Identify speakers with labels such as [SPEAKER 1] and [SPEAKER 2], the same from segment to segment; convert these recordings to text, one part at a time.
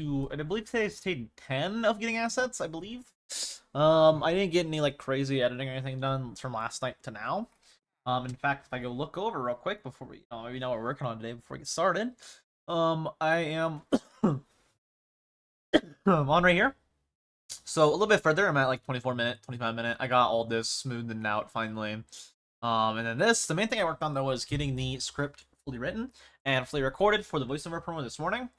[SPEAKER 1] to, and I believe today stayed 10 of getting assets, I believe. I didn't get any like crazy editing or anything done from last night to now. In fact, if I go look over real quick before we, maybe know what we're working on today before we get started. I am on right here. So a little bit further, I'm at like 24 minute, 25 minute. I got all this smoothed out finally. And then the main thing I worked on though was getting the script fully written and fully recorded for the voiceover promo this morning.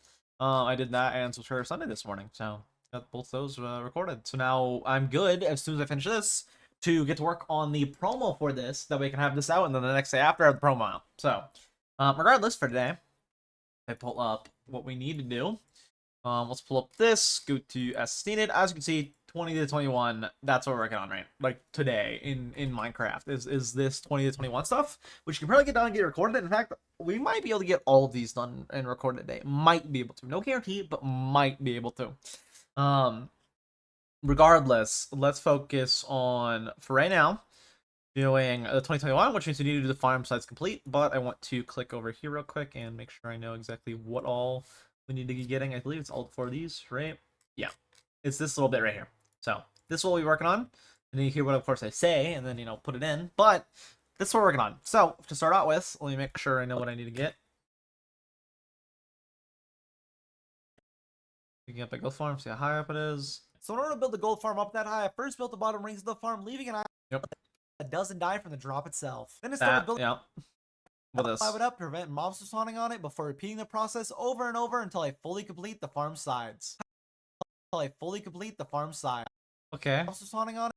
[SPEAKER 1] I did that and Switcher Sunday this morning, so got both those recorded. So now I'm good as soon as I finish this to get to work on the promo for this. That way I can have this out, and then the next day after I have the promo out. So, regardless, for today, I pull up what we need to do. Let's pull up this, go to as needed. As you can see, 20 to 21, that's what we're working on right like today in Minecraft is this 20 to 21 stuff, which you can probably get done and get recorded. In fact, we might be able to get all of these done and recorded today. Might be able to. No guarantee, but might be able to. Regardless, let's focus on, for right now, doing the 2021, which means we need to do the farm sites complete, but I want to click over here real quick and make sure I know exactly what all we need to be getting. I believe it's all four of these, right? Yeah, it's this little bit right here. So this is what we're working on, and then you hear what, of course, I say, and then, put it in, but this is what we're working on. So to start out with, let me make sure I know what I need to get. Picking up a gold farm, see how high up it is.
[SPEAKER 2] So in order to build the gold farm up that high, I first built the bottom rings of the farm, leaving an island that doesn't die from the drop itself. Then I started building
[SPEAKER 1] this.
[SPEAKER 2] it up to prevent mobs from spawning on it before repeating the process over and over until I fully complete the farm sides.
[SPEAKER 1] Okay.
[SPEAKER 2] Mobs spawning on it.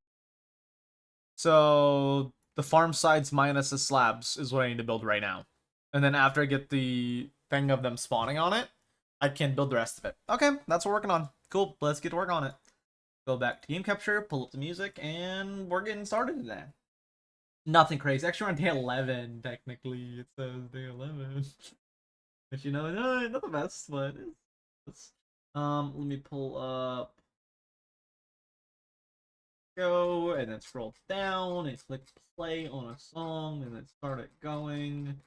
[SPEAKER 1] So the farm sides minus the slabs is what I need to build right now. And then after I get the thing of them spawning on it, I can build the rest of it. Okay, that's what we're working on. Cool, let's get to work on it. Go back to game capture, pull up the music, and we're getting started today. Nothing crazy. Actually, we're on day 11, technically. It says day 11. Which, not the best, but it's... let me pull up... Go, and then scroll down, and click play on a song, and then start it going.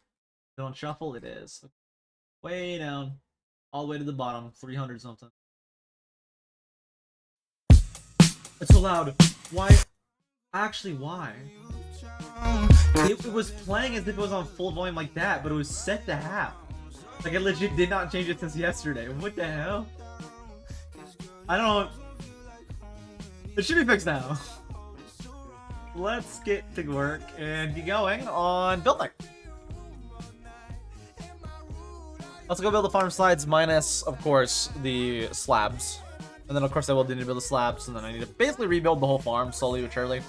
[SPEAKER 1] Don't shuffle, it is. Way down. All the way to the bottom, 300 something. It's so loud. Why? Actually, why? It was playing as if it was on full volume like that, but it was set to half. Like, I legit did not change it since yesterday. What the hell? I don't know. It should be fixed now. Let's get to work and get going on building. Let's go build the farm slides minus, of course, the slabs. And then, of course, I will need to build the slabs, and then I need to basically rebuild the whole farm slowly but surely.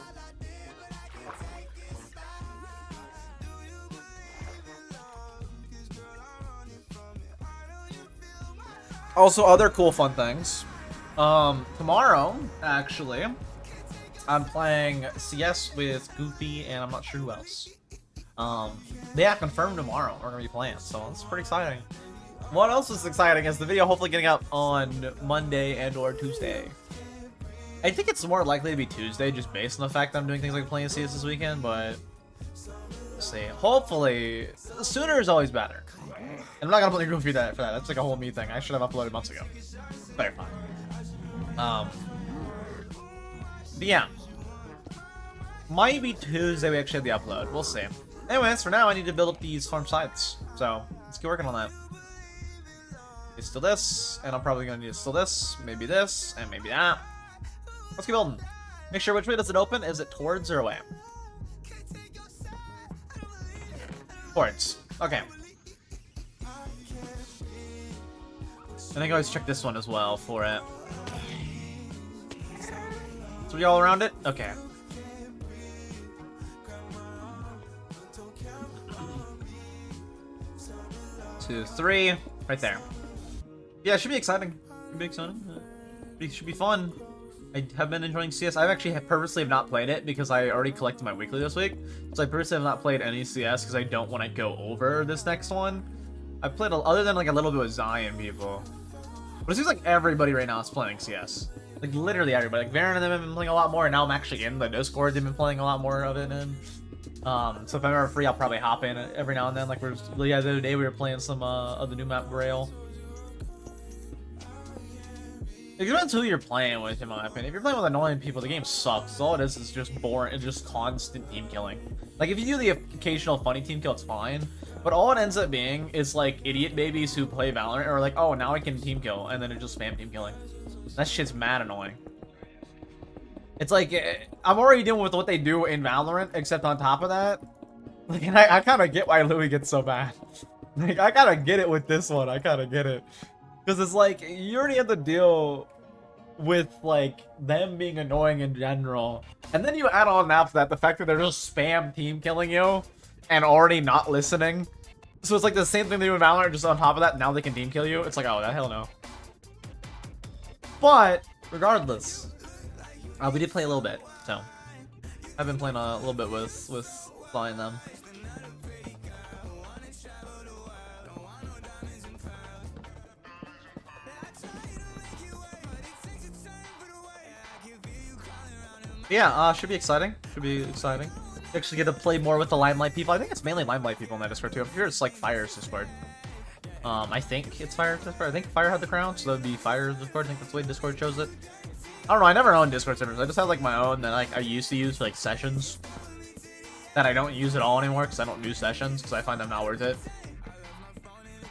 [SPEAKER 1] Also, other cool fun things. Tomorrow, actually, I'm playing CS with Goofy, and I'm not sure who else. Yeah, confirmed tomorrow we're gonna be playing, so it's pretty exciting. What else is exciting is the video hopefully getting up on Monday and or Tuesday. I think it's more likely to be Tuesday just based on the fact that I'm doing things like playing CS this weekend, but let's see. Hopefully, sooner is always better. And I'm not gonna play Goofy for that. That's like a whole me thing. I should have uploaded months ago. But fine. But yeah. Might be Tuesday we actually have the upload. We'll see. Anyways, for now I need to build up these farm sites. So let's get working on that. It's still this, and I'm probably gonna need to still this, and maybe that. Let's keep building. Make sure which way does it open? Is it towards or away? Towards. Okay. I think I always check this one as well for it. So we all around it? Okay. 2, 3, right there. Yeah, it should be exciting. It should be fun. I have been enjoying CS. I've actually purposely have not played it because I already collected my weekly this week. So I purposely have not played any CS because I don't want to go over this next one. I've played, other than like a little bit with Zion people. But it seems like everybody right now is playing CS. Like literally everybody. Like Varen and them have been playing a lot more, and now I'm actually in the Discord. They've been playing a lot more of it, and so if I'm ever free, I'll probably hop in every now and then. Like the other day we were playing some of the new map Grail. It depends who you're playing with, in my opinion. If you're playing with annoying people, the game sucks. All it is just boring. It's just constant team killing. Like, if you do the occasional funny team kill, it's fine. But all it ends up being is, like, idiot babies who play Valorant are like, oh, now I can team kill. And then it just spam team killing. That shit's mad annoying. It's like, I'm already dealing with what they do in Valorant, except on top of that. Like, and I kind of get why Louis gets so bad. Like, I kind of get it with this one. I kind of get it. Because it's like, you already have to deal with, like, them being annoying in general. And then you add on after that the fact that they're just spam team killing you and already not listening. So it's like the same thing they do in Valorant, just on top of that, now they can team kill you. It's like, oh, the hell no. But, regardless, we did play a little bit, so. I've been playing a little bit with flying them. Yeah, should be exciting. Should be exciting. You actually get to play more with the Limelight people. I think it's mainly Limelight people in that Discord too. I'm sure it's like Fire's Discord. I think it's Fire's Discord. I think Fire had the crown, so that would be Fire's Discord. I think that's the way Discord chose it. I don't know. I never owned Discord servers. I just have like my own that like I used to use for like sessions. That I don't use at all anymore because I don't do sessions because I find them not worth it.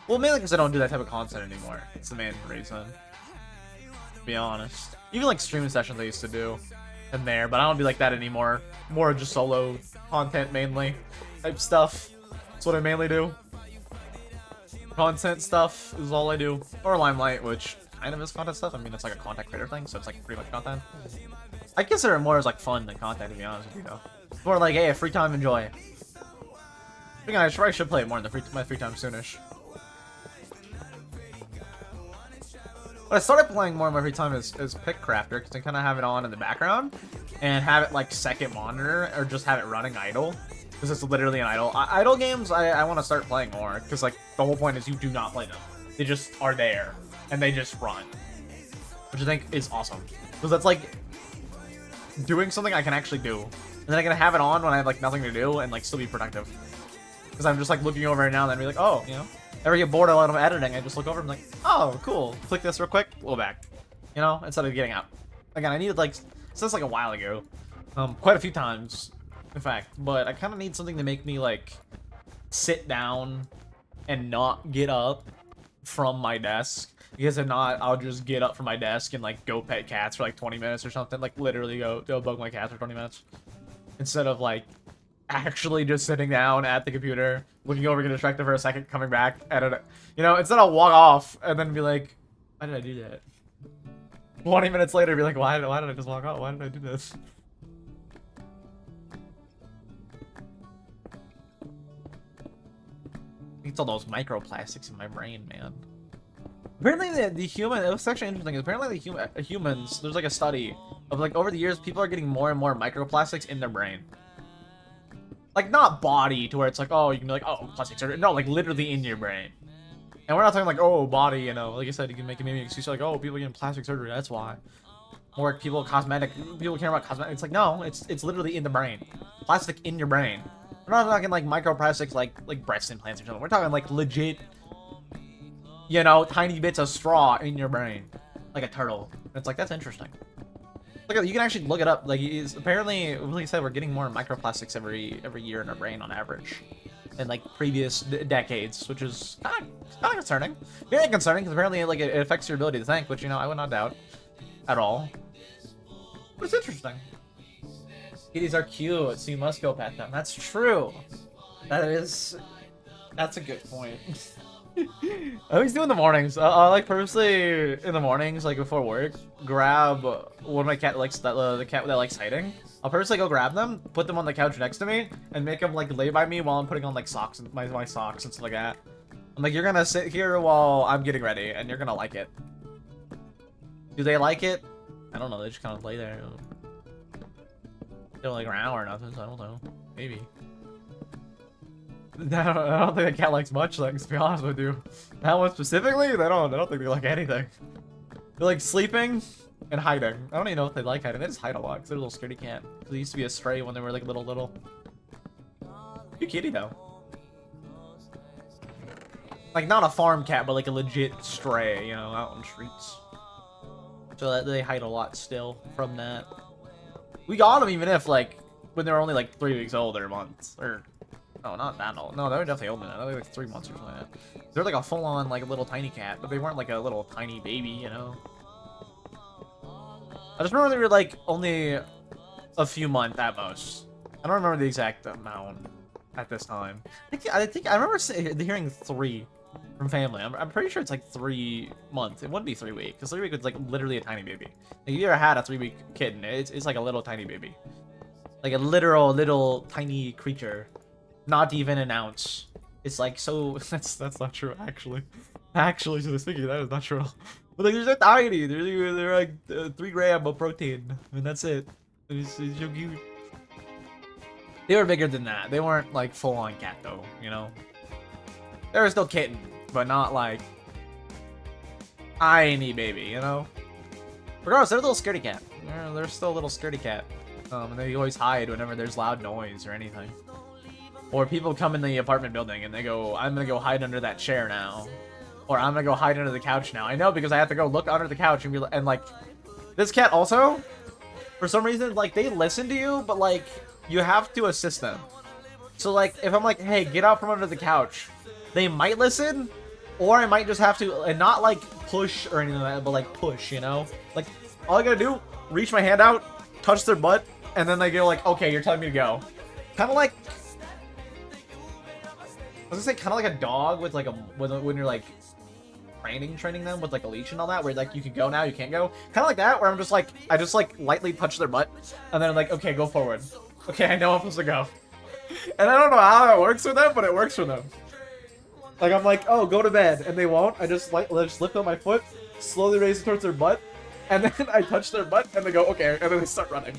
[SPEAKER 1] Well, mainly because I don't do that type of content anymore. It's the main reason. To be honest. Even like streaming sessions I used to do in there, but I don't do like that anymore. More just solo content mainly type stuff. That's what I mainly do. Content stuff is all I do. Or Limelight, which kind of is content stuff. I mean, it's like a content creator thing, so it's like pretty much content. I consider it more as like fun than content, to be honest with you though. It's more like, hey, free time, enjoy. I think I probably should play it more in the my free time soonish. What I started playing more in my free time is Pick Crafter, because I kind of have it on in the background and have it like second monitor or just have it running idle, because it's literally an idle. Idle games I want to start playing more, because like the whole point is you do not play them. They just are there and they just run, which I think is awesome, because that's like doing something I can actually do, and then I can have it on when I have like nothing to do and like still be productive, because I'm just like looking over it now and then be like, oh, you know. Ever get bored a lot of editing, I just look over and I'm like, oh, cool. Click this real quick, go back. You know, instead of getting out. Again, I needed like, since like a while ago, quite a few times, in fact. But I kind of need something to make me like sit down and not get up from my desk. Because if not, I'll just get up from my desk and like go pet cats for like 20 minutes or something. Like literally go bug my cats for 20 minutes. Instead of like actually just sitting down at the computer, looking over, get distracted for a second, coming back, edit it. You know, instead I'll walk off and then be like, why did I do that? 20 minutes later, be like, why did I just walk off? Why did I do this? It's all those microplastics in my brain, man. Apparently the human, it was actually interesting, apparently the humans, there's like a study of like over the years, people are getting more and more microplastics in their brain. Like, not body, to where it's like, oh, you can be like, oh, plastic surgery. No, like, literally in your brain. And we're not talking like, oh, body, you know. Like I said, you can make maybe an excuse like, oh, people getting plastic surgery, that's why. Or people care about cosmetic. It's like, no, it's literally in the brain. Plastic in your brain. We're not talking like microplastics like breast implants or something. We're talking like legit, you know, tiny bits of straw in your brain. Like a turtle. It's like, that's interesting. Look, you can actually look it up. Like, apparently, like I said, we're getting more microplastics every year in our brain on average, in like previous decades, which is kind of concerning. Very concerning, because apparently, like, it affects your ability to think, which, you know, I would not doubt at all. But it's interesting. Kitties are cute, so you must go pet them. That's true. That's a good point. I always do in the mornings. I like purposely in the mornings, like before work, grab one of my cat likes the cat that likes hiding. I'll purposely go grab them, put them on the couch next to me, and make them like lay by me while I'm putting on like socks and my socks and stuff like that. I'm like, you're gonna sit here while I'm getting ready, and you're gonna like it. Do they like it? I don't know. They just kind of lay there. They don't like growl or nothing, so I don't know. Maybe. I don't think the cat likes much things, to be honest with you. That one specifically, I don't think they like anything. They like sleeping and hiding. I don't even know if they like hiding. They just hide a lot because they're a little scaredy cat. They used to be a stray when they were like little. Cute kitty though. Like not a farm cat, but like a legit stray, you know, out on the streets. So that they hide a lot still from that. We got them even if, like, when they were only, like, 3 weeks old or months. Or, no, not that old. No, they were definitely older than that. They were, like, 3 months or something like that. They're like a full-on, like, little tiny cat, but they weren't, like, a little tiny baby, you know? I just remember they were, like, only a few months at most. I don't remember the exact amount at this time. I think I remember hearing 3 from family. I'm pretty sure it's like 3 months. It wouldn't be 3 weeks, because 3 weeks is like literally a tiny baby. Like, if you ever had a 3-week kitten, it's like a little tiny baby, like a literal little tiny creature, not even an ounce. It's like so. That's not true actually. Actually, so speaking, that is not true. But like, they're so tiny. They're like 3 grams of protein, and that's it. It's so cute. They were bigger than that. They weren't like full-on cat though, you know. They were still kitten, but not like tiny baby, you know. Regardless, they're a little scaredy cat. They're still a little scaredy cat. And they always hide whenever there's loud noise or anything. Or people come in the apartment building and they go, "I'm gonna go hide under that chair now," or "I'm gonna go hide under the couch now." I know because I have to go look under the couch and be and like, this cat also, for some reason, like they listen to you, but like you have to assist them. So like, if I'm like, "Hey, get out from under the couch," they might listen, or I might just have to, and not like push or anything like that, but like push, you know? Like, all I gotta do, reach my hand out, touch their butt, and then they go like, "Okay, you're telling me to go." Kind of like, I was gonna say, kind of like a dog with like when you're like training them with like a leash and all that, where like you can go now, you can't go. Kind of like that, where I'm just like, I just like lightly touch their butt, and then I'm like, "Okay, go forward." Okay, I know I'm supposed to go. And I don't know how that works for them, but it works for them. Like, I'm like, "Oh, go to bed," and they won't. I just like lift up my foot, slowly raise it towards their butt, and then I touch their butt, and they go, "Okay," and then they start running.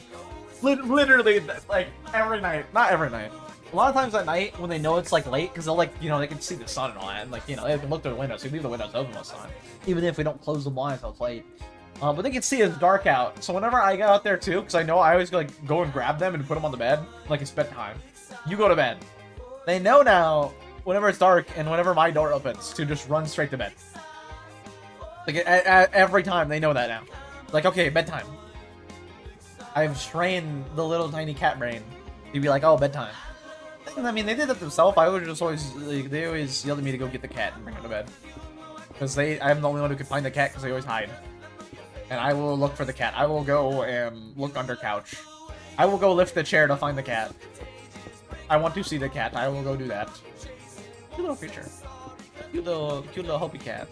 [SPEAKER 1] Literally, like, every night. Not every night. A lot of times at night, when they know it's, like, late, because they'll, like, you know, they can see the sun and all that, and, like, you know, they can look through the windows, so we leave the windows open most of the time, even if we don't close the blinds until it's late. But they can see it's dark out, so whenever I get out there, too, because I know I always, like, go and grab them and put them on the bed, like, it's bedtime. You go to bed. They know now, whenever it's dark, and whenever my door opens, to just run straight to bed. Like, every time, they know that now. Like, okay, bedtime. I've trained the little tiny cat brain to be like, "Oh, bedtime." I mean, they did that themselves. I was just always, like, they always yelled at me to go get the cat and bring her to bed. Because I'm the only one who can find the cat because they always hide. And I will look for the cat. I will go and look under couch. I will go lift the chair to find the cat. I want to see the cat. I will go do that. Cute little creature. Cute little Hopi cat.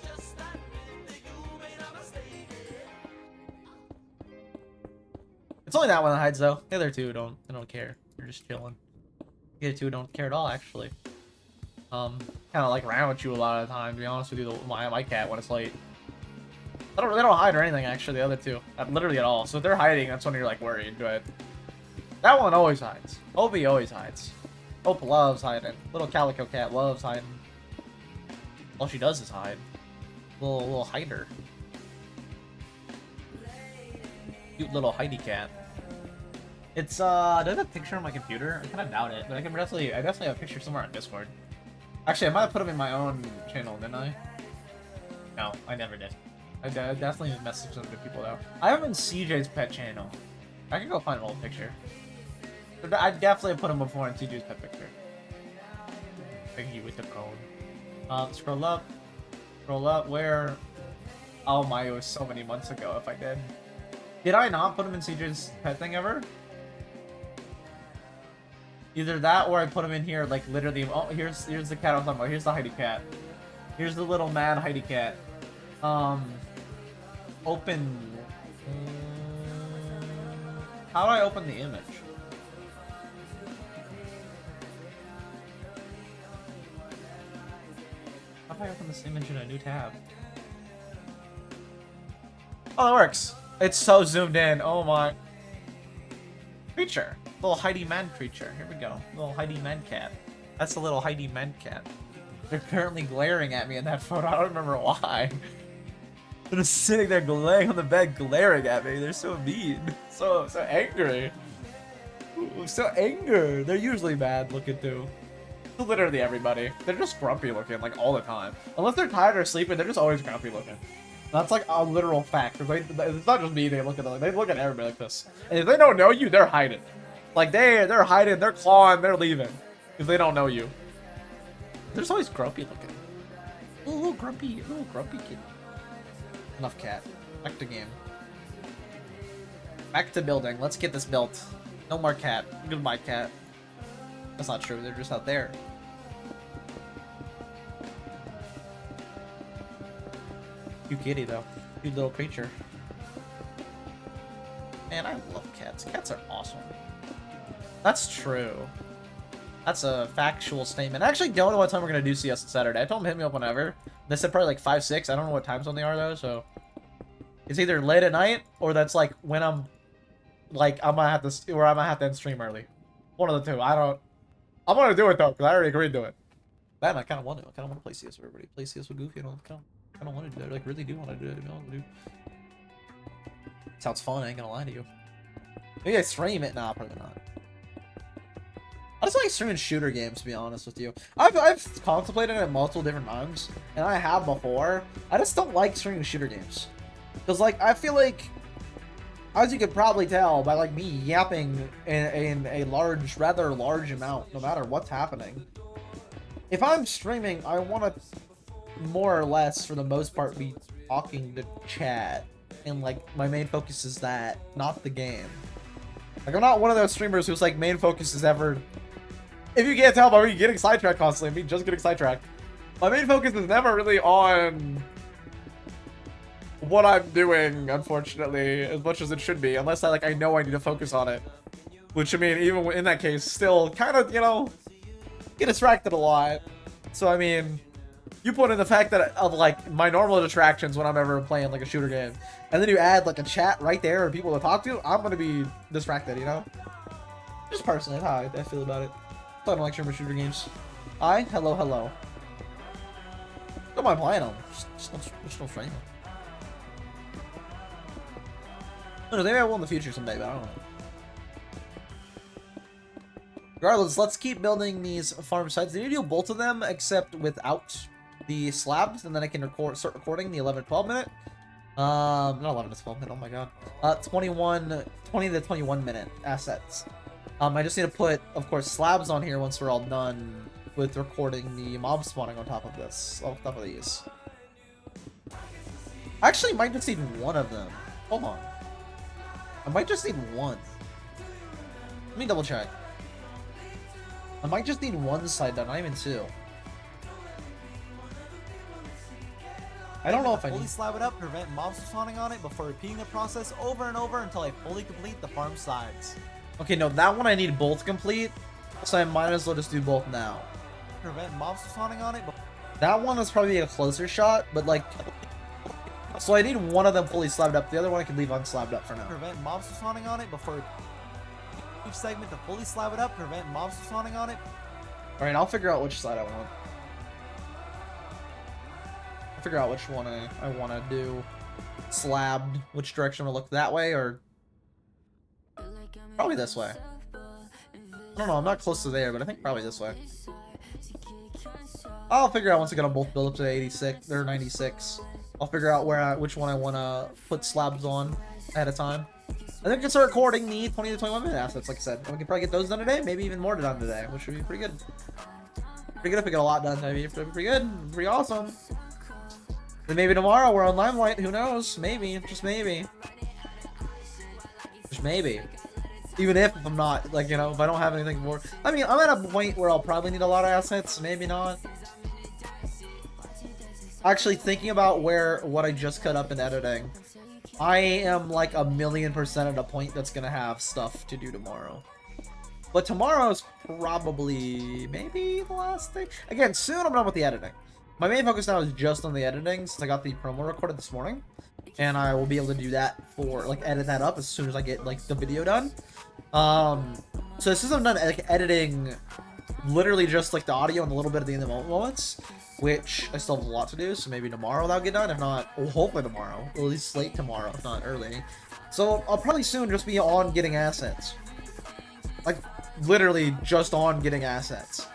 [SPEAKER 1] It's only that one that hides though. The other two don't care. They're just chilling. The other two don't care at all actually. Kind of like around with you a lot of the time. To be honest with you, my cat when it's late. They don't hide or anything actually. The other two, literally at all. So if they're hiding, that's when you're like worried. But that one always hides. Obi always hides. Hope loves hiding. Little calico cat loves hiding. All she does is hide. Little hider. Cute little hidey cat. It's do I have a picture on my computer? I kind of doubt it, but I definitely have a picture somewhere on Discord. Actually, I might have put them in my own channel, didn't I? No, I never did. I definitely messaged them to people though. I have in CJ's pet channel. I can go find an old picture. But I definitely put him before in CJ's pet picture. Thank you with the code. Scroll up. Scroll up. Where? Oh my! It was so many months ago. If I did. Did I not put him in CJ's pet thing ever? Either that or I put him in here, like literally. Oh, here's the cat I'm talking about. Here's the Heidi cat. Here's the little mad Heidi cat. Open. How do I open the image? How do I open this image in a new tab? Oh, that works. It's so zoomed in. Oh my. Creature. Little Heidi man creature. Here we go. Little Heidi man cat. That's a little Heidi man cat. They're currently glaring at me in that photo. I don't remember why. They're just sitting there laying on the bed glaring at me. They're so mean. So angry. Ooh, so angry. They're usually bad looking too. Literally everybody. They're just grumpy looking like all the time. Unless they're tired or sleeping, they're just always grumpy looking. That's like a literal fact. It's not just me. They look at it. Like, they look at everybody like this. And if they don't know you, they're hiding. Like they're hiding. They're clawing. They're leaving if they don't know you. There's always grumpy looking. A little grumpy kid. Enough cat. Back to game. Back to building. Let's get this built. No more cat. Goodbye, cat. That's not true. They're just out there. Cute kitty, though. Cute little creature. Man, I love cats. Cats are awesome. That's true. That's a factual statement. I actually don't know what time we're going to do CS on Saturday. I told them to hit me up whenever. They said probably like 5, 6. I don't know what time zone they are, though, so... It's either late at night, or that's like when I'm... Like, I'm gonna have to end stream early. One of the two. I'm gonna do it, though, because I already agreed to it. Man, I kind of want to. I kind of want to play CS with everybody. Play CS with Goofy and all. I don't want to do that. I like, really do want to do it. Dude. Sounds fun. I ain't gonna lie to you. Maybe I stream it. Nah, probably not. I just like streaming shooter games, to be honest with you. I've contemplated it multiple different times, and I have before. I just don't like streaming shooter games. Because, like, I feel like, as you could probably tell by, like, me yapping in a rather large amount, no matter what's happening. If I'm streaming, I want to, more or less, for the most part, be talking to chat. And, like, my main focus is that, not the game. Like, I'm not one of those streamers whose, like, main focus is ever... If you can't tell by me getting sidetracked constantly, me just getting sidetracked. My main focus is never really on... what I'm doing, unfortunately, as much as it should be, unless I know I need to focus on it. Which, I mean, even in that case, still kind of, you know, get distracted a lot. So, I mean, you put in the fact that of, like, my normal distractions when I'm ever playing, like, a shooter game, and then you add, like, a chat right there and people to talk to, I'm gonna be distracted, you know? Just personally, that's how I feel about it. I don't like shooter games. Hello. Don't mind playing them. Just don't stream them. No, maybe I will in the future someday, but I don't know. Regardless, let's keep building these farm sites. They need to do both of them, except without the slabs, and then I can start recording the 11 to 12 minute. Not 11 to 12 minute, oh my god. 20 to 21 minute assets. I just need to put, of course, slabs on here once we're all done with recording the mob spawning on top of this, on top of these. I actually might just need one of them. Hold on. I might just need one. Let me double check. I might just need one side done, not even two. I don't know if I
[SPEAKER 2] fully
[SPEAKER 1] need...
[SPEAKER 2] slab it up, prevent mobs from spawning on it before repeating the process over and over until I fully complete the farm sides.
[SPEAKER 1] Okay, no, that one I need both complete, so I might as well just do both now.
[SPEAKER 2] Prevent mobs from spawning on it.
[SPEAKER 1] That one is probably a closer shot, but like... So I need one of them fully slabbed up. The other one I can leave unslabbed up for now.
[SPEAKER 2] Prevent mobs from spawning on it before each segment to fully slab it up. Prevent mobs from spawning on it.
[SPEAKER 1] Alright, I'll figure out which side I want. I'll figure out which one I want to do slabbed. Which direction to look, that way or... Probably this way. I don't know, I'm not close to there, but I think probably this way. I'll figure out once I get them both built up to 86 or 96. I'll figure out which one I want to put slabs on ahead of time. I think I can start recording the 20 to 21 minute assets, like I said. And we can probably get those done today, maybe even more done today, which would be pretty good. Pretty good if we get a lot done, maybe. Pretty good, pretty awesome. Then maybe tomorrow we're on Limelight, who knows? Maybe, just maybe. Just maybe. Even if I'm not, like, you know, if I don't have anything more. I mean, I'm at a point where I'll probably need a lot of assets, maybe not. Actually, thinking about what I just cut up in editing, I am like 1,000,000% at a point that's gonna have stuff to do tomorrow. But tomorrow's probably maybe the last thing. Again, soon I'm done with the editing. My main focus now is just on the editing since I got the promo recorded this morning. And I will be able to do that for, like, edit that up as soon as I get, like, the video done. So since I'm done, like, editing literally just, like, the audio and a little bit of the moments, which I still have a lot to do, so maybe tomorrow that'll get done. If not, well, hopefully tomorrow. At least late tomorrow, if not early. So I'll probably soon just be on getting assets. Like, literally just on getting assets.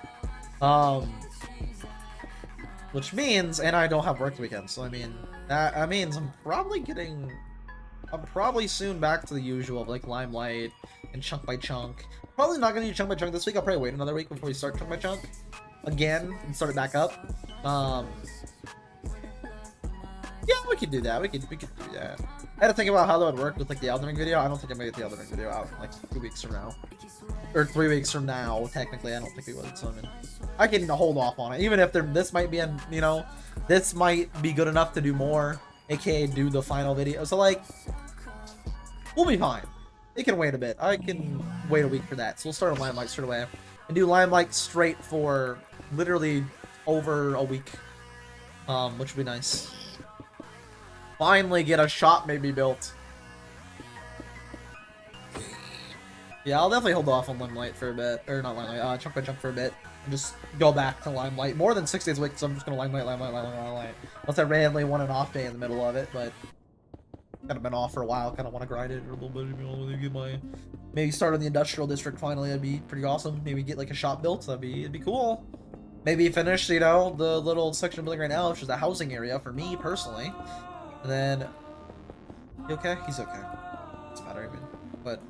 [SPEAKER 1] Which means, and I don't have work weekends, so I mean, That means I'm probably soon back to the usual, like Limelight and Chunk by Chunk. Probably not gonna do Chunk by Chunk this week. I'll probably wait another week before we start Chunk by Chunk again and start it back up. Yeah, we could do that. We could do that. I had to think about how that would work with like the Elden Ring video. I don't think I'm gonna get the Elden Ring video out in like 2 weeks from now. Or 3 weeks from now, technically. I don't think we would, so I can hold off on it. Even if this might be this might be good enough to do more, aka do the final video. So like we'll be fine. It can wait a bit. I can wait a week for that. So we'll start on Limelight straight away. And do Limelight straight for literally over a week. Which would be nice. Finally get a shop maybe built. Yeah, I'll definitely hold off on Limelight for a bit. Or not Limelight, Chunk by Chunk for a bit. And just go back to Limelight. More than 6 days a week, so I'm just gonna Limelight. Unless I randomly want an off day in the middle of it, but kind of been off for a while. Kind of want to grind it a little bit. Maybe start on the industrial district finally. That'd be pretty awesome. Maybe get like a shop built. It'd be cool. Maybe finish, the little section of building right now, which is a housing area for me personally. And then, he okay? He's okay. Doesn't matter even, but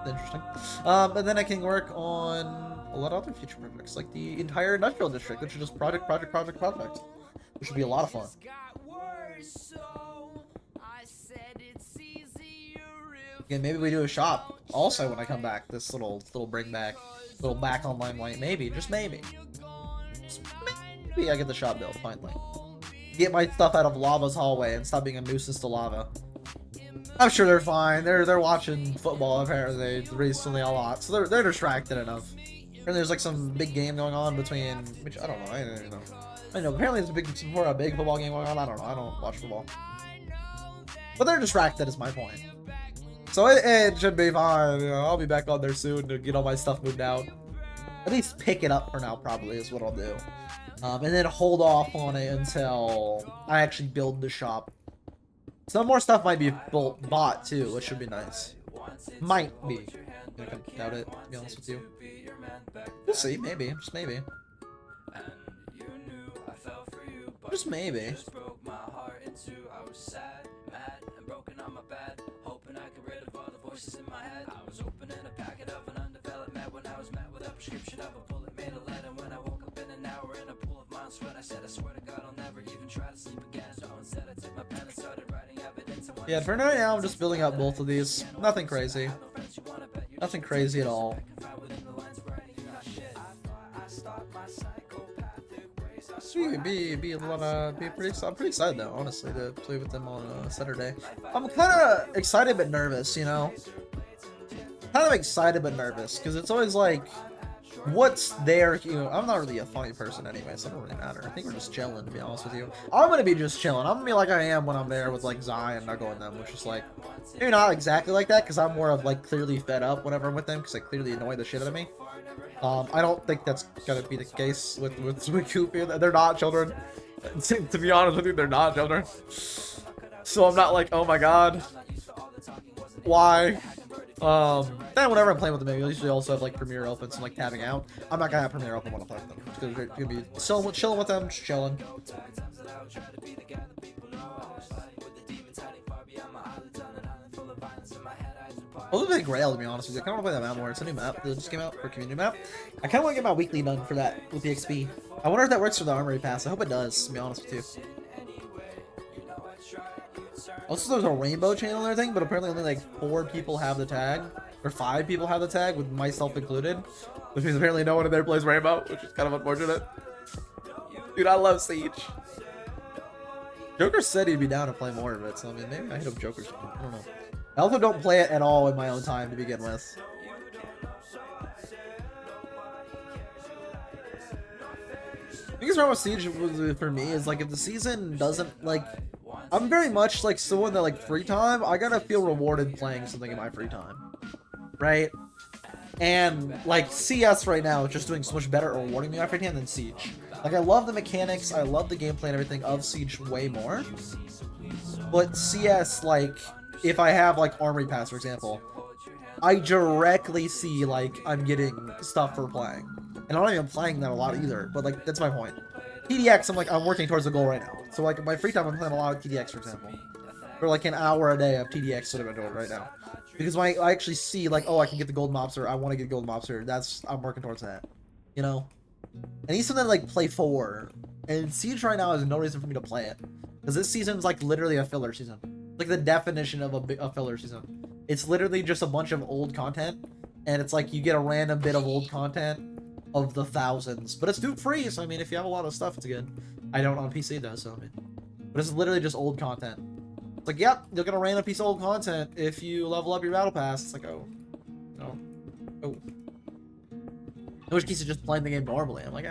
[SPEAKER 1] interesting. And then I can work on a lot of other future projects, like the entire industrial district, which is just project, which would be a lot of fun. Again, maybe we do a shop also when I come back. This little back on Limelight, maybe, just maybe. Maybe I get the shop built finally. Get my stuff out of Lava's hallway and stop being a nuisance to Lava. I'm sure they're fine. They're watching football apparently recently a lot, so they're distracted enough. And there's like some big game going on between, which I don't know. I don't even know. I know apparently there's a big football game going on. I don't know. I don't watch football, but they're distracted. Is my point. So it should be fine. I'll be back on there soon to get all my stuff moved out. At least pick it up for now. Probably is what I'll do. And then hold off on it until I actually build the shop. Some more stuff might be bought too, which should be nice. Might be. I doubt it, to be honest with you. We'll see, maybe. Just maybe. Just maybe. Yeah, for now I'm just building up both of these. Nothing crazy. Nothing crazy at all. I'm pretty excited though, honestly, to play with them on Saturday. I'm kind of excited but nervous, you know? Kind of excited but nervous, because it's always like, what's there? You know, I'm not really a funny person anyway, so it don't really matter. I think we're just chilling, to be honest with you. I'm gonna be just chilling. I'm gonna be like I am when I'm there with like Zai and Nuggle and them, which is like, maybe not exactly like that, because I'm more of like clearly fed up whenever I'm with them, because they clearly annoy the shit out of me. I don't think that's gonna be the case with Goofy. They're not children. To be honest with you, they're not children. So I'm not like, oh my god, why? Then whenever I'm playing with them, I usually also have like Premiere open, so I'm like tabbing out. I'm not gonna have Premiere open when I play with them. It's gonna be chilling with them, just chilling. A little bit Grail, to be honest with you. I kind of want to play that map more. It's a new map that just came out for community map. I kind of want to get my weekly done for that with the XP. I wonder if that works for the Armory Pass. I hope it does, to be honest with you. Also, there's a rainbow channel and everything, but apparently only like 4 people have the tag. Or 5 people have the tag, with myself included. Which means apparently no one in there plays rainbow, which is kind of unfortunate. Dude, I love Siege. Joker said he'd be down to play more of it, so I mean, maybe I hit up Joker's. I don't know. I also don't play it at all in my own time to begin with. The biggest problem with Siege for me is like if the season doesn't like, I'm very much like someone that like free time, I gotta feel rewarded playing something in my free time, right? And like CS right now is just doing so much better at rewarding me in my free time than Siege. Like I love the mechanics, I love the gameplay and everything of Siege way more, but CS, like if I have like Armory Pass for example, I directly see like I'm getting stuff for playing, and I'm not even playing that a lot either, but like that's my point.
[SPEAKER 3] TDX, I'm working towards the goal right now. So like in my free time, I'm playing a lot of TDX, for example, for like an hour a day of TDX that I'm doing right now. Because when I actually see like, oh, I can get the gold mobster, I want to get gold mobster. I'm working towards that, you know. I need something to like play for, and Siege right now is no reason for me to play it, because this season's like literally a filler season, like the definition of a filler season. It's literally just a bunch of old content, and it's like you get a random bit of old content of the thousands, but it's dupe free, so I mean, if you have a lot of stuff, it's good. I don't on PC though, so I mean, but it's literally just old content. It's like, yep, you'll get a random piece of old content if you level up your battle pass. It's like, oh, no, oh. In which case, it's just playing the game normally. I'm like,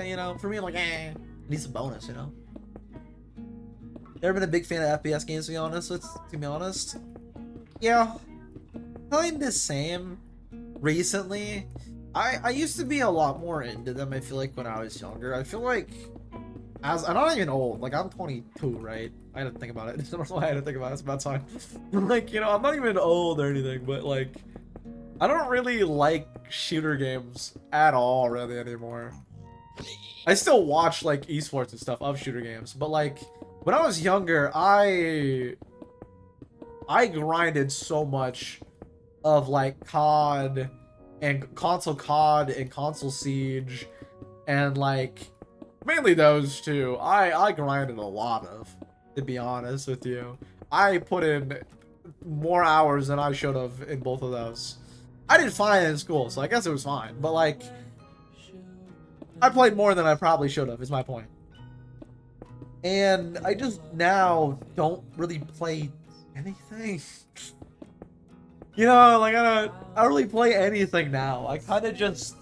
[SPEAKER 3] you know, for me, I'm like, I need some bonus, you know. Never been a big fan of FPS games, to be honest. Yeah, kind of same. Recently, I used to be a lot more into them. I feel like when I was younger. I feel like I'm not even old. Like I'm 22, right? I had to think about it. I don't know why I had to think about it. It's about time. Like, you know, I'm not even old or anything, but like, I don't really like shooter games at all really anymore. I still watch like esports and stuff of shooter games, but like when I was younger, I grinded so much of like COD and console Siege and like mainly those two. I grinded a lot of, to be honest with you. I put in more hours than I should have in both of those. I did fine in school, so I guess it was fine. But like, I played more than I probably should have, is my point. And I just now don't really play anything. You know, like I don't really play anything now. I kind of just,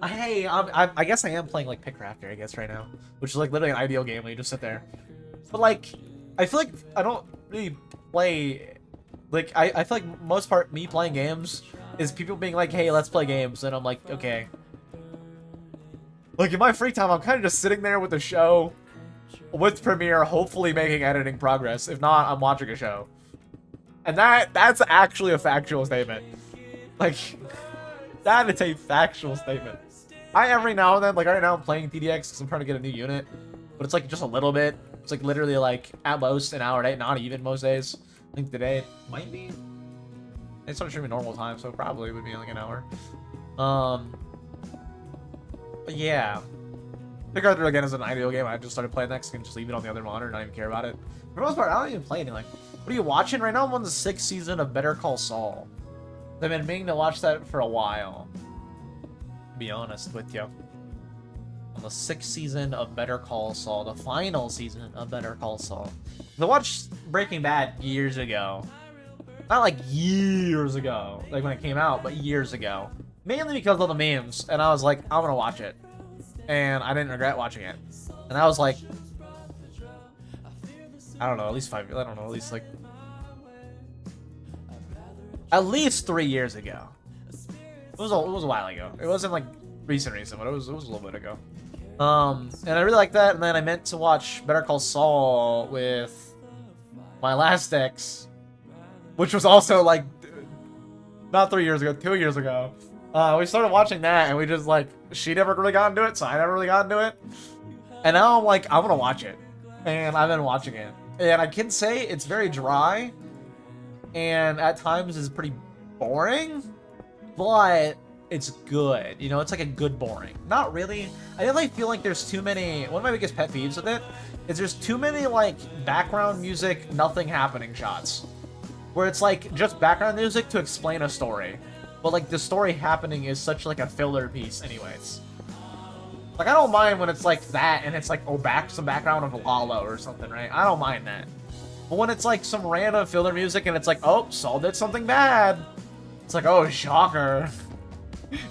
[SPEAKER 3] I guess I am playing like Pickcrafter, I guess right now, which is like literally an ideal game where you just sit there. But like, I feel like I don't really play. Like I feel like most part me playing games is people being like, hey, let's play games, and I'm like, okay. Like in my free time, I'm kind of just sitting there with the show, with Premiere, hopefully making editing progress. If not, I'm watching a show. And that's actually a factual statement. Like, that is a factual statement. I every now and then, like right now I'm playing TDX because I'm trying to get a new unit, but it's like just a little bit. It's like literally like at most an hour a day, not even most days. I think today it might be. It's not streaming normal time, so probably would be like an hour. But yeah. Pickcrafter again is an ideal game. I just started playing next and just leave it on the other monitor and not even care about it. For the most part, I don't even play anything. Like, what are you watching? Right now I'm on the 6th season of Better Call Saul. I've been meaning to watch that for a while. To be honest with you. On the 6th season of Better Call Saul. The final season of Better Call Saul. I watched Breaking Bad years ago. Not like years ago, like when it came out, but years ago. Mainly because of the memes, and I was like, I'm gonna watch it. And I didn't regret watching it. And I was like, I don't know, at least 5 years, I don't know, at least like, at least 3 years ago. It was a while ago. It wasn't like recent, but it was a little bit ago. And I really liked that, and then I meant to watch Better Call Saul with my last ex, which was also like, not 3 years ago, 2 years ago. We started watching that, and we just like, she never really got into it, so I never really got into it. And now I'm like, I'm gonna watch it. And I've been watching it. And I can say it's very dry, and at times is pretty boring, but it's good. You know, it's like a good boring. Not really. I definitely feel like there's too many, one of my biggest pet peeves with it is there's too many like background music, nothing happening shots. Where it's like just background music to explain a story. But like the story happening is such like a filler piece anyways. Like I don't mind when it's like that and it's like, oh, some background of Lala or something, right? I don't mind that. But when it's like some random filler music and it's like, oh, Saul did something bad. It's like, oh, shocker.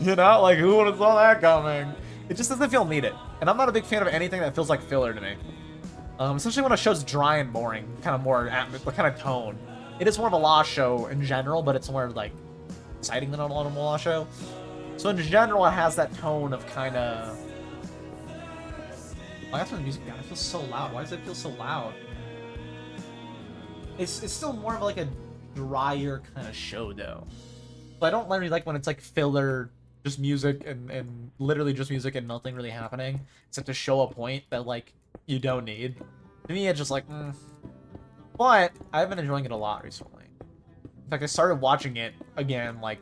[SPEAKER 3] You know, like who would have saw that coming? It just doesn't feel needed. And I'm not a big fan of anything that feels like filler to me. Especially when a show's dry and boring, kind of more kind of tone. It is more of a law show in general, but it's more like exciting than a normal law show. So in general, it has that tone of kind of. Oh, that's when the music. God, it feels so loud. Why does it feel so loud? It's still more of like a drier kind of show though. But I don't really like when it's like filler just music and literally just music and nothing really happening except to show a point that like you don't need. To me, it's just like, But I've been enjoying it a lot recently. In fact, I started watching it again like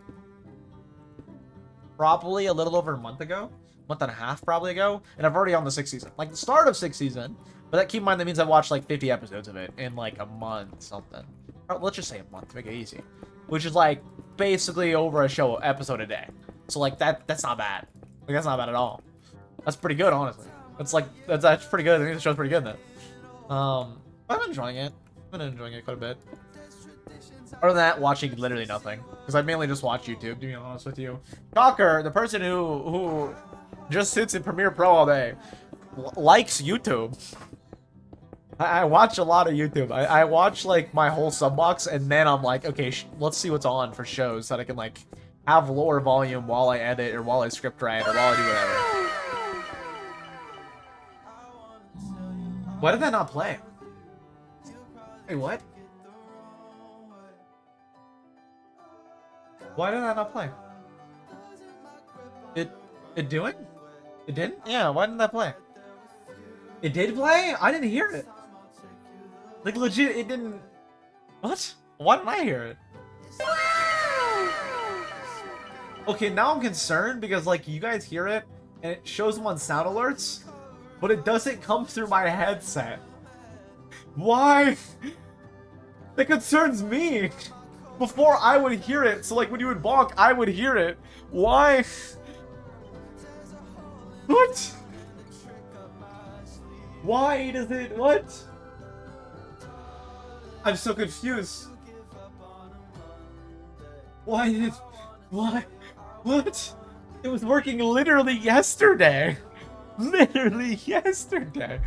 [SPEAKER 3] probably a little over a month ago, month and a half probably ago, and I've already on the 6th season, like the start of 6th season. But that keep in mind that means I've watched like 50 episodes of it in like a month something. Or let's just say a month to make it easy, which is like basically over a show episode a day. So like that's not bad. Like that's not bad at all. That's pretty good, honestly. That's like that's pretty good. I think the show's pretty good then. I've been enjoying it. I've been enjoying it quite a bit. Other than that, watching literally nothing. Because I mainly just watch YouTube, to be honest with you. Shocker, the person who just sits in Premiere Pro all day likes YouTube. I watch a lot of YouTube. I watch like my whole sub box, and then I'm like, okay, let's see what's on for shows so that I can like have lower volume while I edit or while I script write or while I do whatever. Why did that not play? Wait, what? Why did that not play? It doing? It didn't? Yeah, why didn't that play? It did play? I didn't hear it. Like legit, it didn't. What? Why didn't I hear it? Okay, now I'm concerned because like you guys hear it and it shows them on sound alerts, but it doesn't come through my headset. Why? That concerns me. Before I would hear it, so like when you would bonk, I would hear it. Why? What? Why does it? What? I'm so confused. Why did? Why? What? It was working literally yesterday. Literally yesterday.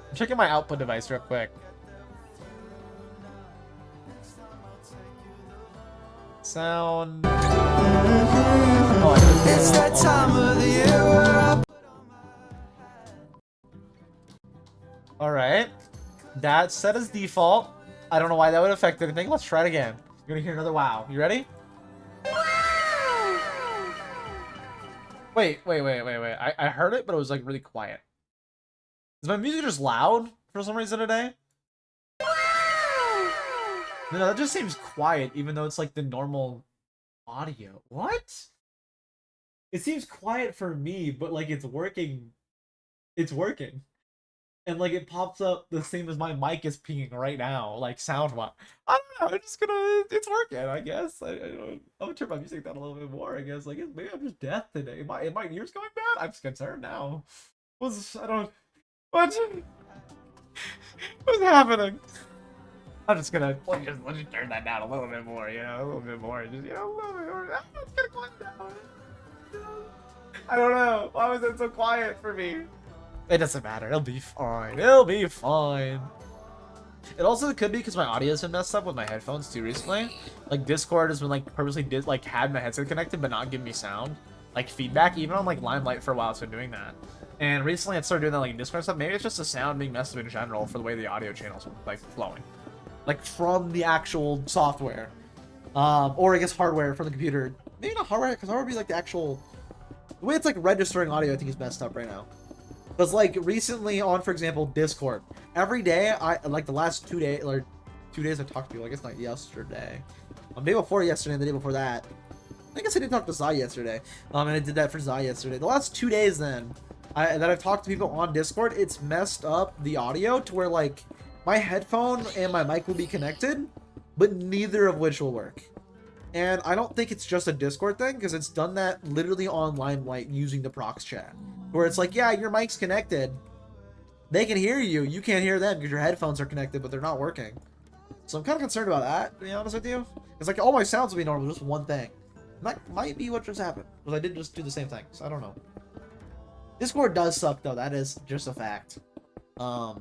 [SPEAKER 3] I'm checking my output device real quick. Sound. Oh, it's that time of the year. Alright. That's set as default. I don't know why that would affect anything. Let's try it again. You're gonna hear another wow. You ready? Wait. I heard it, but it was like really quiet. Is my music just loud for some reason today? No, that just seems quiet, even though it's like the normal audio. What? It seems quiet for me, but like it's working. It's working. And like it pops up the same as my mic is pinging right now, like sound-wise. I don't know, I'm just gonna, it's working, I guess. I don't, I'm gonna turn my music down a little bit more, I guess. Like maybe I'm just deaf today. Am my ears going bad? I'm just concerned now. I don't, what's happening? I'm just gonna, let's just turn that down a little bit more, you know, a little bit more. Just, you know, a little bit more. It's gonna quiet down. I don't know. Why was it so quiet for me? It doesn't matter. It'll be fine. It'll be fine. It also could be because my audio's been messed up with my headphones too recently. Like Discord has been like purposely had my headset connected but not giving me sound, like feedback. Even on like Limelight for a while, it's been doing that. And recently, I started doing that like in Discord stuff. Maybe it's just the sound being messed up in general for the way the audio channels like flowing, like from the actual software, or I guess hardware from the computer. Maybe not hardware, because hardware would be like the actual the way it's like registering audio. I think is messed up right now. Because like recently on, for example, Discord, every day I like the last 2 days or 2 days I talked to people. I guess not yesterday. The day before yesterday and the day before that. I guess I did talk to Zai yesterday. And I did that for Zai yesterday. The last 2 days then that I've talked to people on Discord, it's messed up the audio to where like my headphone and my mic will be connected, but neither of which will work. And I don't think it's just a Discord thing, because it's done that literally on Limelight using the prox chat. Where it's like, yeah, your mic's connected. They can hear you. You can't hear them because your headphones are connected, but they're not working. So I'm kind of concerned about that, to be honest with you. It's like all my sounds will be normal, just one thing. And that might be what just happened. Because I didn't just do the same thing, so I don't know. Discord does suck, though. That is just a fact. Yeah,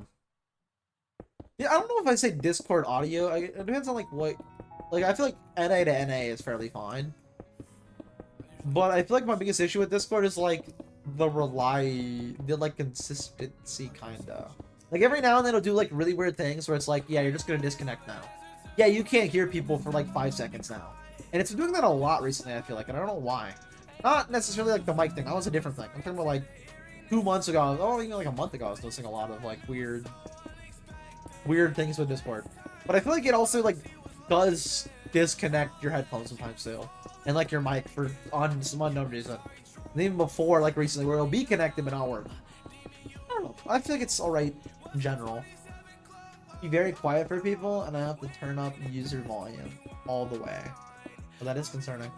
[SPEAKER 3] I don't know if I say Discord audio. It depends on, like, what... Like, I feel like NA to NA is fairly fine. But I feel like my biggest issue with Discord is, like, the consistency, kinda. Like, every now and then it'll do, like, really weird things where it's like, yeah, you're just gonna disconnect now. yeah, you can't hear people for like 5 seconds now. And it's been doing that a lot recently, I feel like, and I don't know why. Not necessarily like the mic thing. That was a different thing. I'm talking about like 2 months ago. Oh, even like a month ago, I was noticing a lot of like weird things with Discord. But I feel like it also like does disconnect your headphones sometimes too, and like your mic for on some unknown reason. And even before like recently, where it'll be connected but not work. I don't know. I feel like it's alright in general. Be very quiet for people, and I have to turn up user volume all the way. So that is concerning.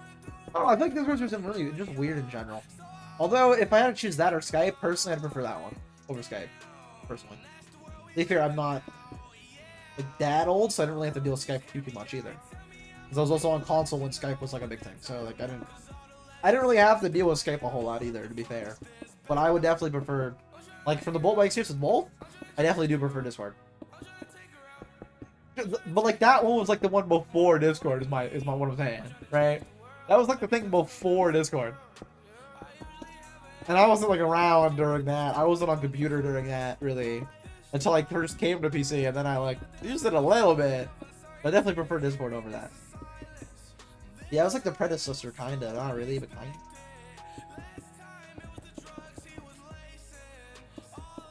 [SPEAKER 3] I don't know, I think Discord's just really just weird in general. Although, if I had to choose that or Skype, personally, I'd prefer that one over Skype. Personally. To be fair, I'm not like that old, so I didn't really have to deal with Skype too much either. Because I was also on console when Skype was like a big thing, so like I didn't really have to deal with Skype a whole lot either, to be fair. But I would definitely prefer, like from the both my experience with both, I definitely do prefer Discord. But like that one was like the one before Discord is my what I'm saying, right? That was like the thing before Discord. And I wasn't like around during that. I wasn't on computer during that really until I first came to PC, and then I like used it a little bit. But I definitely prefer Discord over that. Yeah, it was like the predecessor kinda, not really, but kinda.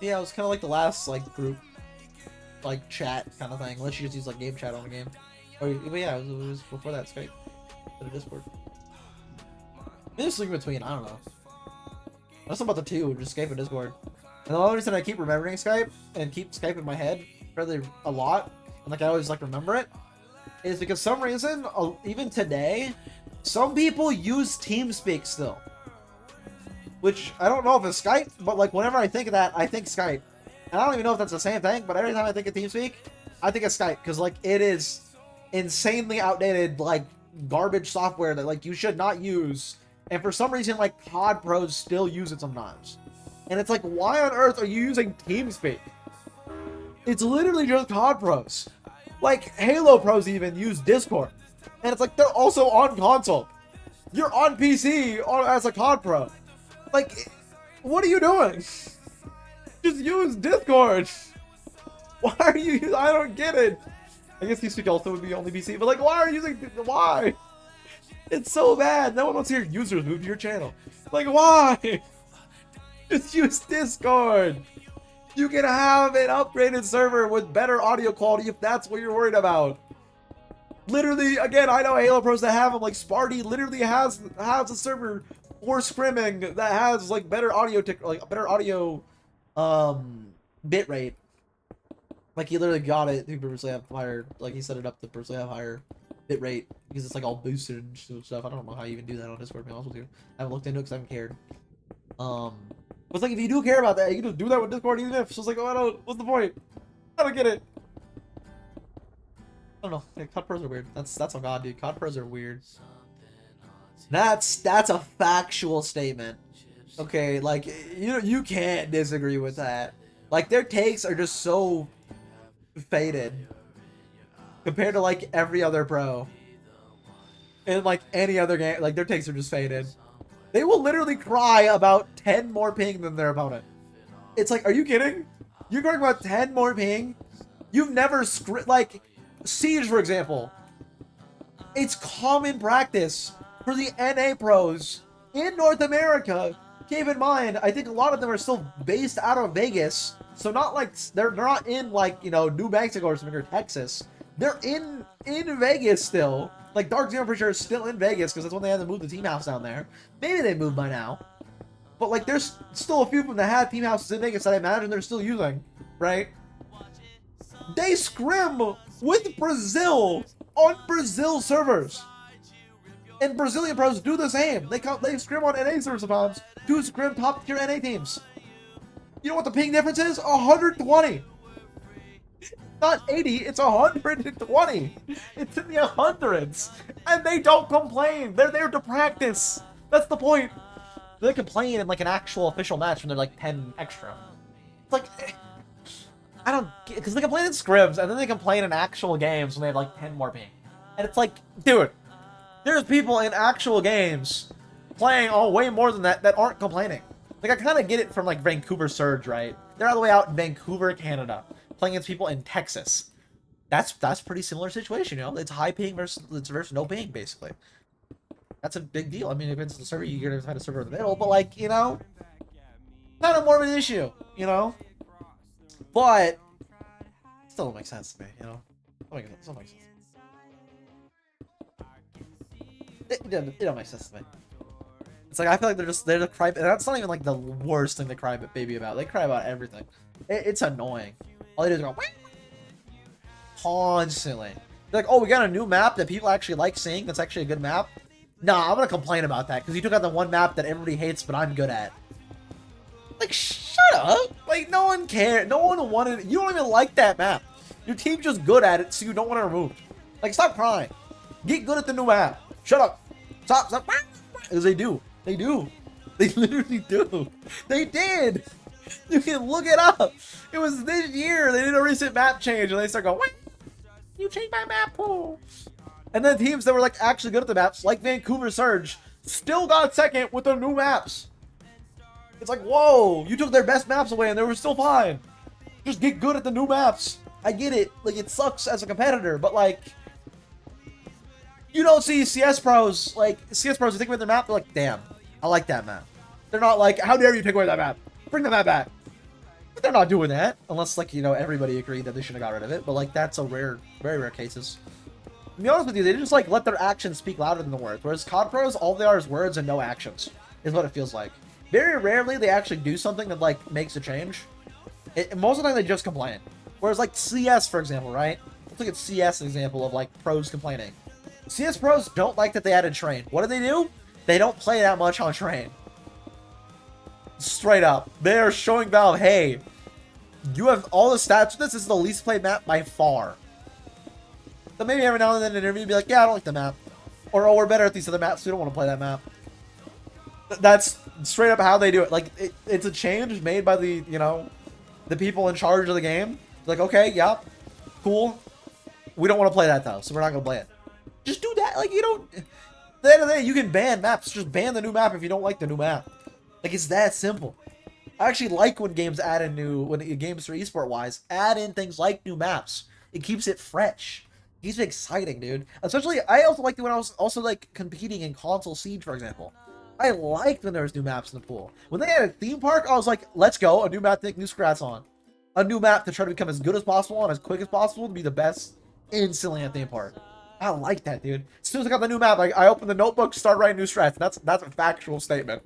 [SPEAKER 3] Yeah, it was kinda like the last like group like chat kind of thing, unless you just use like game chat on a game. But yeah, it was before that Skype, the Discord. Maybe it's in between, I don't know. That's about the two, just Skype and Discord. And the only reason I keep remembering Skype and keep Skype in my head really a lot, and like I always like remember it, is because some reason, even today, some people use TeamSpeak still. Which I don't know if it's Skype, but like whenever I think of that, I think Skype. And I don't even know if that's the same thing, but every time I think of TeamSpeak, I think of Skype, because like it is insanely outdated, like garbage software that like you should not use. And for some reason, like COD pros still use it sometimes. And it's like, why on earth are you using TeamSpeak? It's literally just COD pros. Like Halo pros even use Discord. And it's like they're also on console. You're on PC as a COD pro. Like, what are you doing? Just use Discord. Why are you? I don't get it. I guess TeamSpeak also would be only PC, but like, why are you using? Why? It's so bad. No one wants to hear users move to your channel. Like, why? Just use Discord. You can have an upgraded server with better audio quality if that's what you're worried about. Literally, again, I know Halo pros that have them. Like Sparty literally has a server for scrimming that has like better audio, bit rate. Like he literally got it to purposely have higher, like he set it up to purposely have higher bit rate because it's like all boosted and stuff. I don't know how you even do that on Discord, to be honest with you. I haven't looked into it because I haven't cared. But it's like if you do care about that, you can just do that with Discord even if. So it's like, oh, I don't, what's the point? I don't get it. I don't know. Yeah, COD pros are weird. That's on God, dude. COD pros are weird. That's a factual statement. Okay, like you can't disagree with that. Like their takes are just so faded compared to like every other pro. In like any other game, like their takes are just faded. They will literally cry about 10 more ping than their opponent. It's like, are you kidding? You're crying about 10 more ping? You've never like Siege, for example. It's common practice for the NA pros in North America. Keep in mind, I think a lot of them are still based out of Vegas. So not like they're not in like, you know, New Mexico or something or Texas. They're in Vegas still. Like Dark Zero for sure is still in Vegas because that's when they had to move the team house down there. Maybe they moved by now. But like there's still a few of them that had team houses in Vegas that I imagine they're still using, right? They scrim with Brazil on Brazil servers. And Brazilian pros do the same. They scrim on NA servers sometimes to scrim top tier NA teams. You know what the ping difference is? 120. Not 80, it's 120. It's in the hundreds. And they don't complain. They're there to practice. That's the point. They complain in like an actual official match when they're like 10 extra. It's like, I don't get, because they complain in scrims and then they complain in actual games when they have like 10 more ping. And it's like, dude, there's people in actual games playing way more than that aren't complaining. Like I kind of get it from like Vancouver Surge, right? They're all the way out in Vancouver, Canada, playing against people in Texas. that's pretty similar situation, you know. It's high ping versus no ping, basically. That's a big deal. I mean, if it's the server, you're gonna find a server in the middle, but like, you know, kind of more of an issue, you know. But still don't make sense to me, you know. Still makes sense. It don't make sense to me. It's like I feel like they're the cry, and that's not even like the worst thing to cry baby about. They cry about everything. It's annoying. All they do is go constantly. They're like, oh, we got a new map that people actually like seeing. That's actually a good map. Nah, I'm gonna complain about that because you took out the one map that everybody hates, but I'm good at. Like, shut up! Like, no one cared. No one wanted. You don't even like that map. Your team's just good at it, so you don't want to remove. Like, stop crying. Get good at the new map. Shut up. Stop. Because they do. They do. They literally do. They did. You can look it up. It was this year. They did a recent map change, and they start going, you changed my map pool. And then teams that were like actually good at the maps, like Vancouver Surge, still got second with the new maps. It's like, whoa, you took their best maps away and they were still fine. Just get good at the new maps. I get it. Like, it sucks as a competitor, but like, you don't see CS pros, like, CS pros who take away their map, they're like, damn, I like that map. They're not like, how dare you take away that map? Bring the map back. But they're not doing that, unless, like, you know, everybody agreed that they should have got rid of it, but like, that's a rare, very rare cases. To be honest with you, they just like let their actions speak louder than the words. Whereas COD pros, all they are is words and no actions, is what it feels like. Very rarely they actually do something that like makes a change. Most of the time they just complain. Whereas like CS, for example, right? Let's look at CS as an example of like pros complaining. CS pros don't like that they added Train. What do? They don't play that much on Train. Straight up, they are showing Valve, hey, you have all the stats for this. This is the least played map by far. So maybe every now and then in an interview, be like, yeah, I don't like the map. Or, oh, we're better at these other maps, so we don't want to play that map. That's straight up how they do it. Like, it's a change made by the, you know, the people in charge of the game. Like, okay, yeah, cool. We don't want to play that, though, so we're not going to play it. Just do that. Like, you don't... At the end of the day, you can ban maps. Just ban the new map if you don't like the new map. Like, it's that simple. I actually like when games add in games for esport-wise, add in things like new maps. It keeps it fresh. He's exciting, dude. Especially, I also liked it when I was also like competing in console Siege, for example. I liked when there was new maps in the pool. When they had a theme park, I was like, let's go, a new map to take new scrats on. A new map to try to become as good as possible and as quick as possible to be the best instantly at theme park. I like that, dude. As soon as I got the new map, I opened the notebook, start writing new strats. That's a factual statement.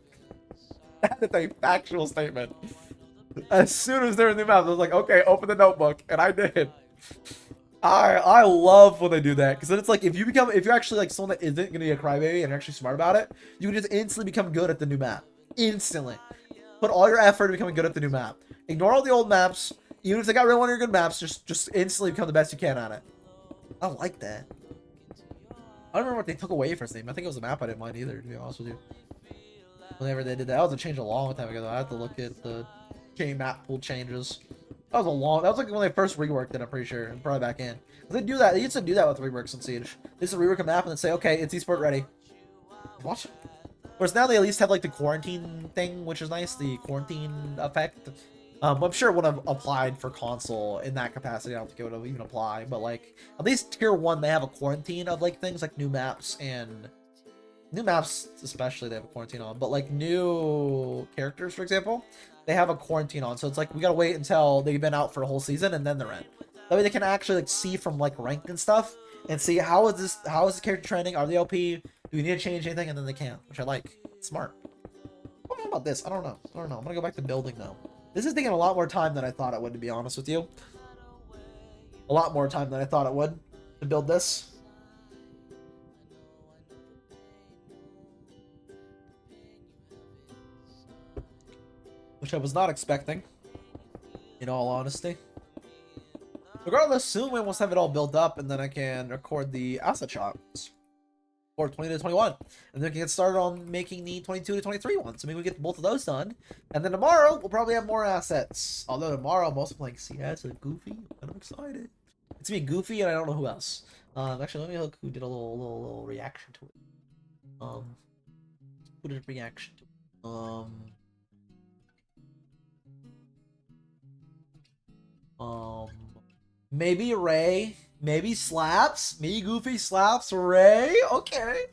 [SPEAKER 3] That is a factual statement. As soon as there was a new map, I was like, okay, open the notebook, and I did. I love when they do that, because then it's like if you're actually like someone that isn't gonna be a crybaby and actually smart about it, you can just instantly become good at the new map. Instantly. Put all your effort into becoming good at the new map. Ignore all the old maps. Even if they got rid of one of your good maps, just instantly become the best you can at it. I like that. I don't remember what they took away for Steam. I think it was a map I didn't mind either, to be honest with you. Whenever they did that, was a change a long time ago though. I have to look at the map pool changes. That was like when they first reworked it, I'm pretty sure, and probably back in. They do that. They used to do that with reworks in Siege. They used to rework a map and then say, okay, it's esport ready. What? Whereas now they at least have like the quarantine thing, which is nice, the quarantine effect. I'm sure it would have applied for console in that capacity. I don't think it would have even apply, but like at least tier 1, they have a quarantine of like things like new maps especially they have a quarantine on, but like new characters, for example, they have a quarantine on. So it's like we gotta wait until they've been out for a whole season and then they're in. That way they can actually like see from like rank and stuff and see how is this character trending? Are they OP? Do we need to change anything? And then they can, which I like. It's smart. What do I know about this? I don't know. I'm gonna go back to building now. This is taking a lot more time than I thought it would, to be honest with you. A lot more time than I thought it would to build this. Which I was not expecting, in all honesty. Regardless, soon we must have it all built up, and then I can record the asset shots for 20 to 21, and then we can get started on making the 22 to 23 ones. So maybe we get both of those done, and then tomorrow we'll probably have more assets. Although tomorrow I'm also playing CS with Goofy, and I'm excited. It's me, Goofy, and I don't know who else. Actually, let me look who did a little reaction to it. Who did a reaction to it? Maybe Ray
[SPEAKER 2] Maybe Slaps. Me, Goofy, Slaps, Ray. Okay.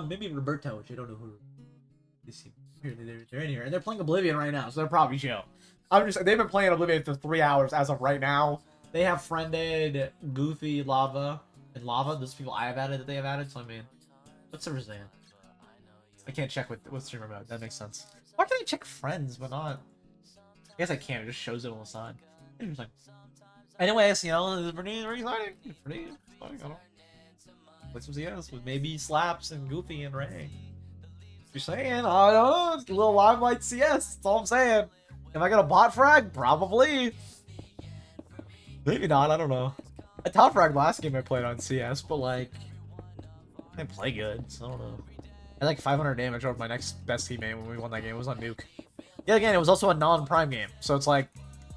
[SPEAKER 2] Maybe Roberto, which I don't know who. Here, they're in here, and they're playing Oblivion right now, so they're probably chill. They've been playing Oblivion for 3 hours as of right now. They have friended Goofy, Lava, and Lava. Those people I have added that they have added. So I mean, what server's they in? I can't check with streamer mode. That makes sense. Why can I check friends but not? I guess I can. It just shows it on the side. Interesting. Anyways, you know, it's pretty exciting. Pretty exciting. I don't know. Play some CS with maybe Slaps and Goofy and Ray. You're saying, I don't know, it's a little limelight CS. That's all I'm saying. Am I gonna bot frag? Probably. Maybe not. I don't know. I top frag last game I played on CS, but like, I didn't play good, so I don't know. I had like 500 damage over my next best teammate when we won that game. It was on Nuke. Yeah, again, it was also a non-prime game, so it's like,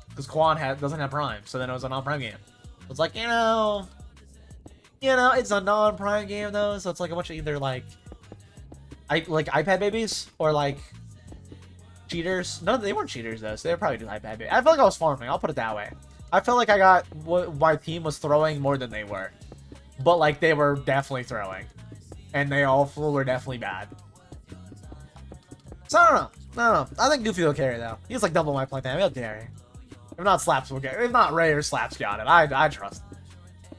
[SPEAKER 2] because Quan doesn't have prime, so then it was a non-prime game. So it's like, you know, it's a non-prime game though, so it's like a bunch of either like iPad babies or like cheaters. No, they weren't cheaters though, so they were probably just iPad babies. I felt like I was farming. I'll put it that way. I felt like I got what my team was throwing more than they were, but like they were definitely throwing, and they all were definitely bad. So I don't know. I think Goofy will carry though. He's like double my play time. He'll carry. If not, Slaps will get. If not, Ray or Slaps got it. I trust him.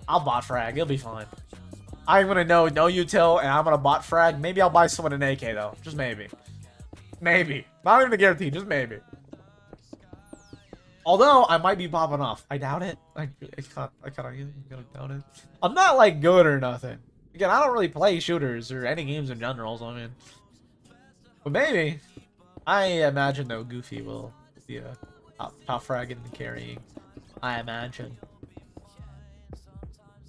[SPEAKER 2] I'll bot frag. He'll be fine. I'm gonna know no util, and I'm gonna bot frag. Maybe I'll buy someone an AK though. Just maybe. Maybe. Not even a guarantee. Just maybe. Although I might be popping off. I doubt it. I kind of doubt it. I'm not like good or nothing. Again, I don't really play shooters or any games in general. So I mean, but maybe. I imagine though Goofy will be a top frag and carrying. I imagine.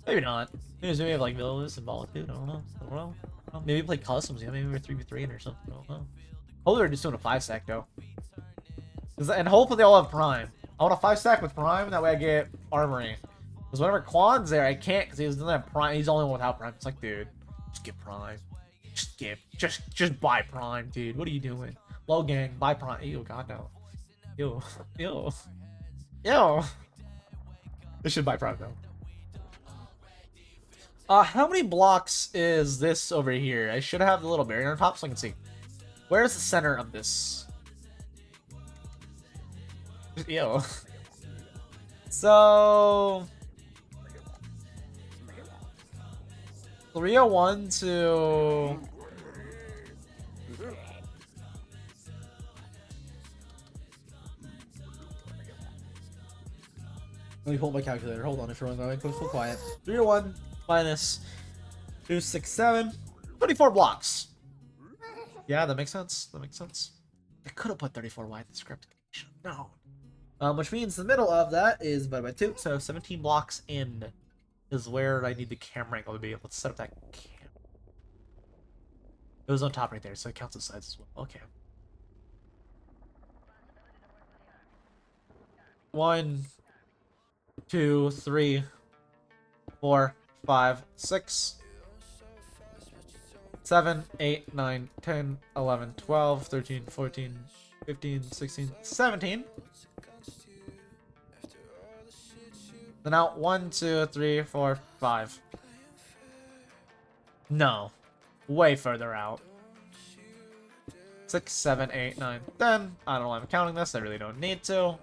[SPEAKER 2] Maybe not. Maybe we have like Villas and Volitude. I don't know. Maybe play customs. Yeah, maybe we're 3v3 or something. I don't know. Hopefully they're just doing a 5-stack though. And hopefully they all have Prime. I want a 5-stack with Prime. That way I get Armory. Because whenever Quan's there, I can't because he doesn't have Prime. He's the only one without Prime. It's like, dude, just get Prime. Just buy Prime, dude. What are you doing? Low gang, buy Prime. Ew, God no. Ew. They should buy Prime though. How many blocks is this over here? I should have the little barrier on top so I can see. Where's the center of this? Ew. So 301 to let me pull up my calculator. Hold on, if you're going to go full quiet. 301 minus 267. 34 blocks. Yeah, that makes sense. That makes sense. I could have put 34 wide in the script. No. Which means the middle of that is divided by 2. So 17 blocks in is where I need the camera angle to be. Let's set up that camera. It was on top right there, so it counts as sides as well. Okay. 1, 2, 3, 4, 5, 6, 7, 8, 9, 10, 11, 12, 13, 14, 15, 16, 17. Then out 1, 2, 3, 4, 5. No. Way further out. 6, 7, 8, 9, 10. I don't know why I'm counting this. I really don't need to.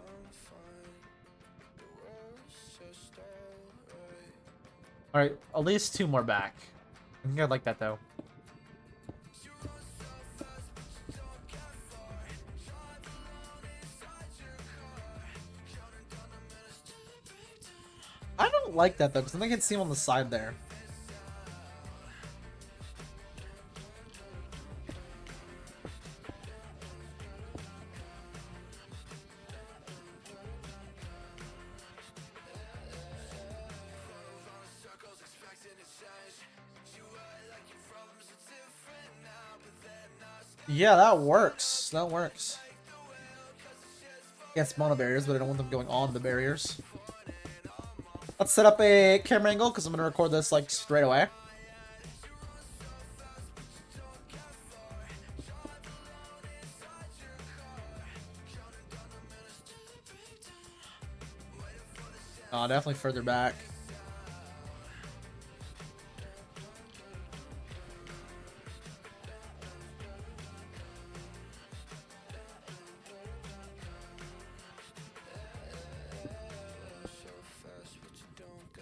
[SPEAKER 2] Alright, at least 2 more back. I think I'd like that though. I don't like that though, because then I can see him on the side there. Yeah, that works. That works. Against mono barriers, but I don't want them going on the barriers. Let's set up a camera angle because I'm gonna record this like straight away. Oh, definitely further back.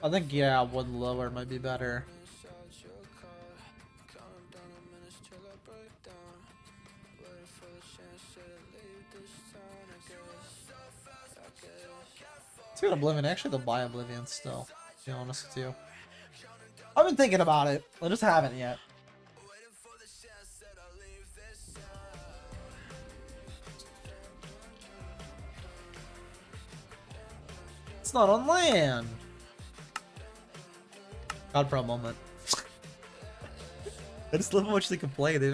[SPEAKER 2] I think, yeah, one lower might be better. Let's get Oblivion. Actually, they'll buy Oblivion still, to be honest with you. I've been thinking about it. I just haven't yet. It's not on land. God Pro moment. I just love how much they can play. They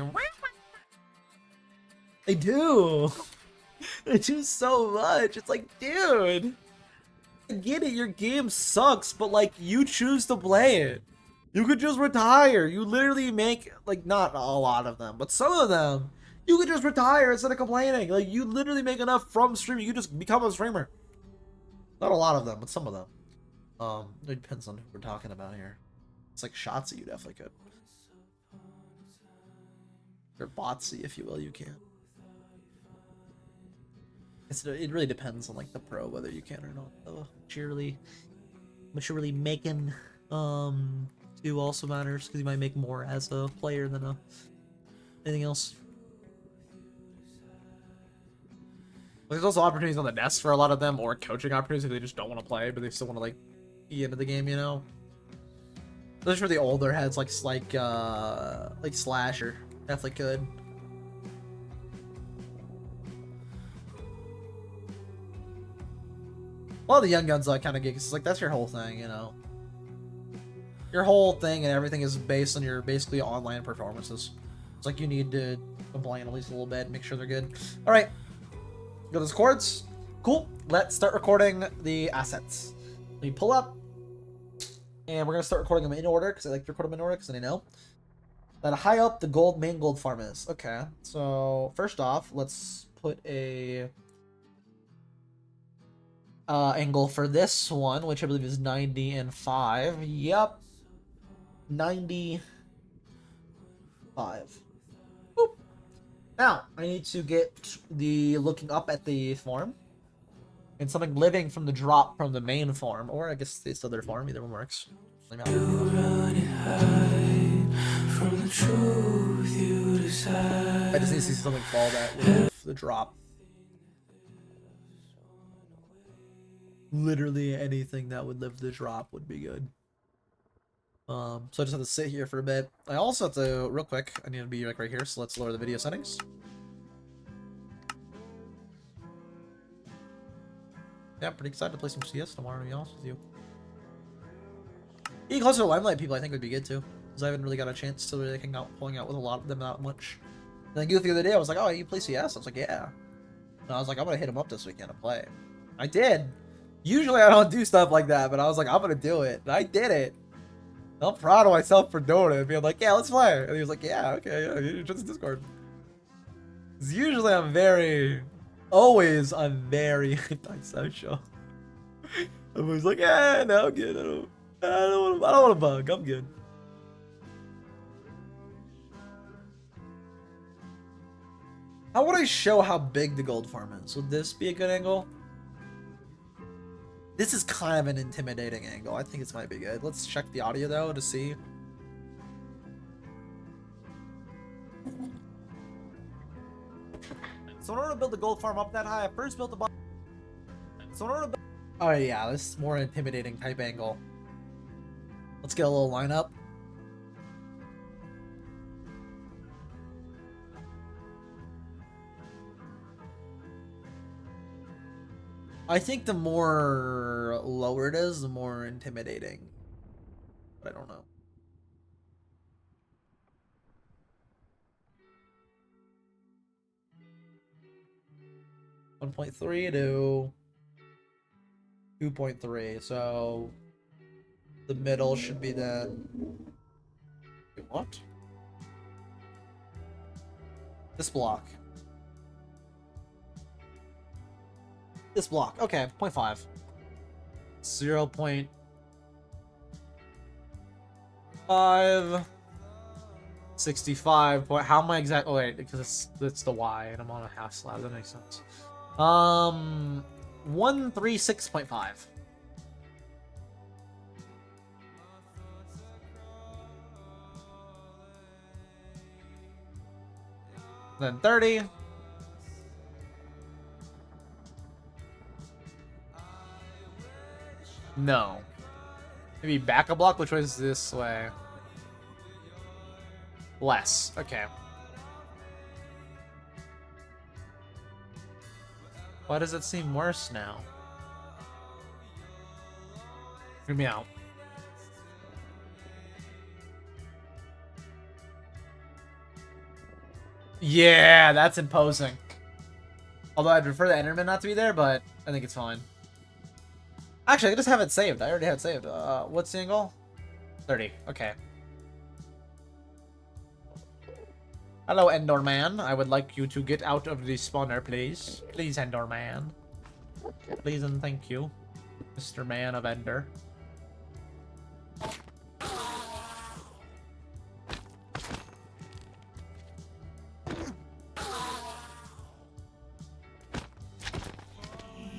[SPEAKER 2] do. They do so much. It's like, dude, I get it. Your game sucks, but like, you choose to play it. You could just retire. You literally make, like, not a lot of them, but some of them, you could just retire instead of complaining. Like, you literally make enough from streaming. You just become a streamer. Not a lot of them, but some of them. It depends on who we're talking about here. It's like Shotzi, you definitely could. Or Botsy, if you will, you can. It really depends on like the pro whether you can or not. Though what you're really making too also matters because you might make more as a player than anything else.
[SPEAKER 3] There's also opportunities on the desk for a lot of them, or coaching opportunities if they just don't want to play, but they still want to like be into the game, you know.
[SPEAKER 2] Those for the older heads, like Slasher, definitely could. A lot of the young guns I kind of get, 'cause it's like that's your whole thing, you know. Your whole thing and everything is based on your basically online performances. It's like you need to complain at least a little bit, make sure they're good. All right, go to the chords. Cool. Let's start recording the assets. Let me pull up, and we're gonna start recording them in order because I like to record them in order because I know that high up the main gold farm is. Okay, so first off, let's put a angle for this one, which I believe is 90 and 5. Yep. 95. Boop. Now, I need to get the looking up at the farm and something living from the drop from the main farm, or I guess this other farm, either one works. I just need to see something fall that with the drop. Literally anything that would live the drop would be good. So I just have to sit here for a bit. I also have to, real quick, I need to be like right here, so let's lower the video settings. Yeah, I'm pretty excited to play some CS tomorrow, to be honest with you. Getting closer to Limelight people I think would be good too, because I haven't really got a chance to really hang out, pulling out with a lot of them that much. And then the other day I was like, oh, you play CS? I was like, yeah. And I was like, I'm gonna hit him up this weekend to play. I did. Usually I don't do stuff like that, but I was like, I'm gonna do it. And I did it. I'm proud of myself for doing it. Being like, yeah, let's play. And he was like, yeah, okay, yeah, you just Discord. Because usually I'm very antisocial. I'm always like, yeah, no, I'm good. I don't want to bug. I'm good. How would I show how big the gold farm is? Would this be a good angle? This is kind of an intimidating angle. I think this might be good. Let's check the audio though to see. So in order to build the gold farm up that high, I first built the bottom. So in order to build... Oh yeah, this is more intimidating type angle. Let's get a little lineup. I think the more lower it is, the more intimidating. But I don't know. .3 to 2.3. So the middle should be then. Wait, what? This block. This block. Okay, 0.5. 0.5. 65. How am I exact? Oh wait, because it's the Y and I'm on a half slab. That makes sense. 136.5.
[SPEAKER 3] Then 30. No. Maybe back a block, which was this way. Less. Okay. Why does it seem worse now? Hear me out. Yeah, that's imposing. Although I'd prefer the Enderman not to be there, but I think it's fine. Actually, I can just have it saved. I already have it saved. What's the angle? 30. Okay. Hello, Enderman. I would like you to get out of the spawner, please. Please, Enderman. Please and thank you, Mr. Man of Ender.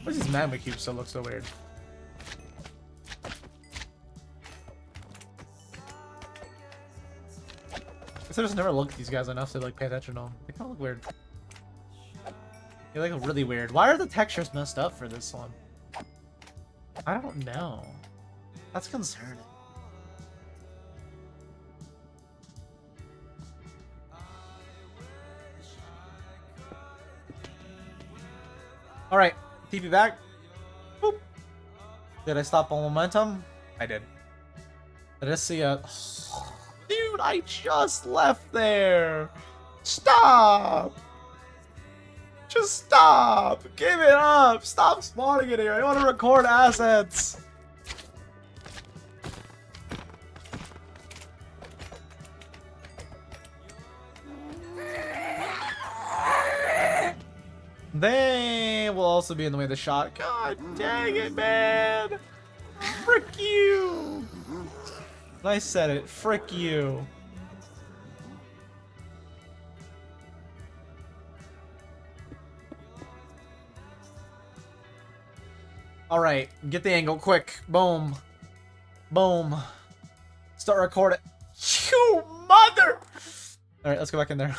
[SPEAKER 3] Why does this magma cube still look so weird? I just never looked at these guys enough to like pay attention to them. They kind of look weird. They look really weird. Why are the textures messed up for this one? I don't know. That's concerning. All right, TP back. Boop. Did I stop all momentum? I did. Did I see a? Dude, I just left there. Stop. Just stop. Give it up. Stop spawning in here. I want to record assets. They will also be in the way of the shot. God dang it, man. Frick you. I said it. Frick you. All right, get the angle quick. Boom. Boom. Start recording. You mother. All right, let's go back in there.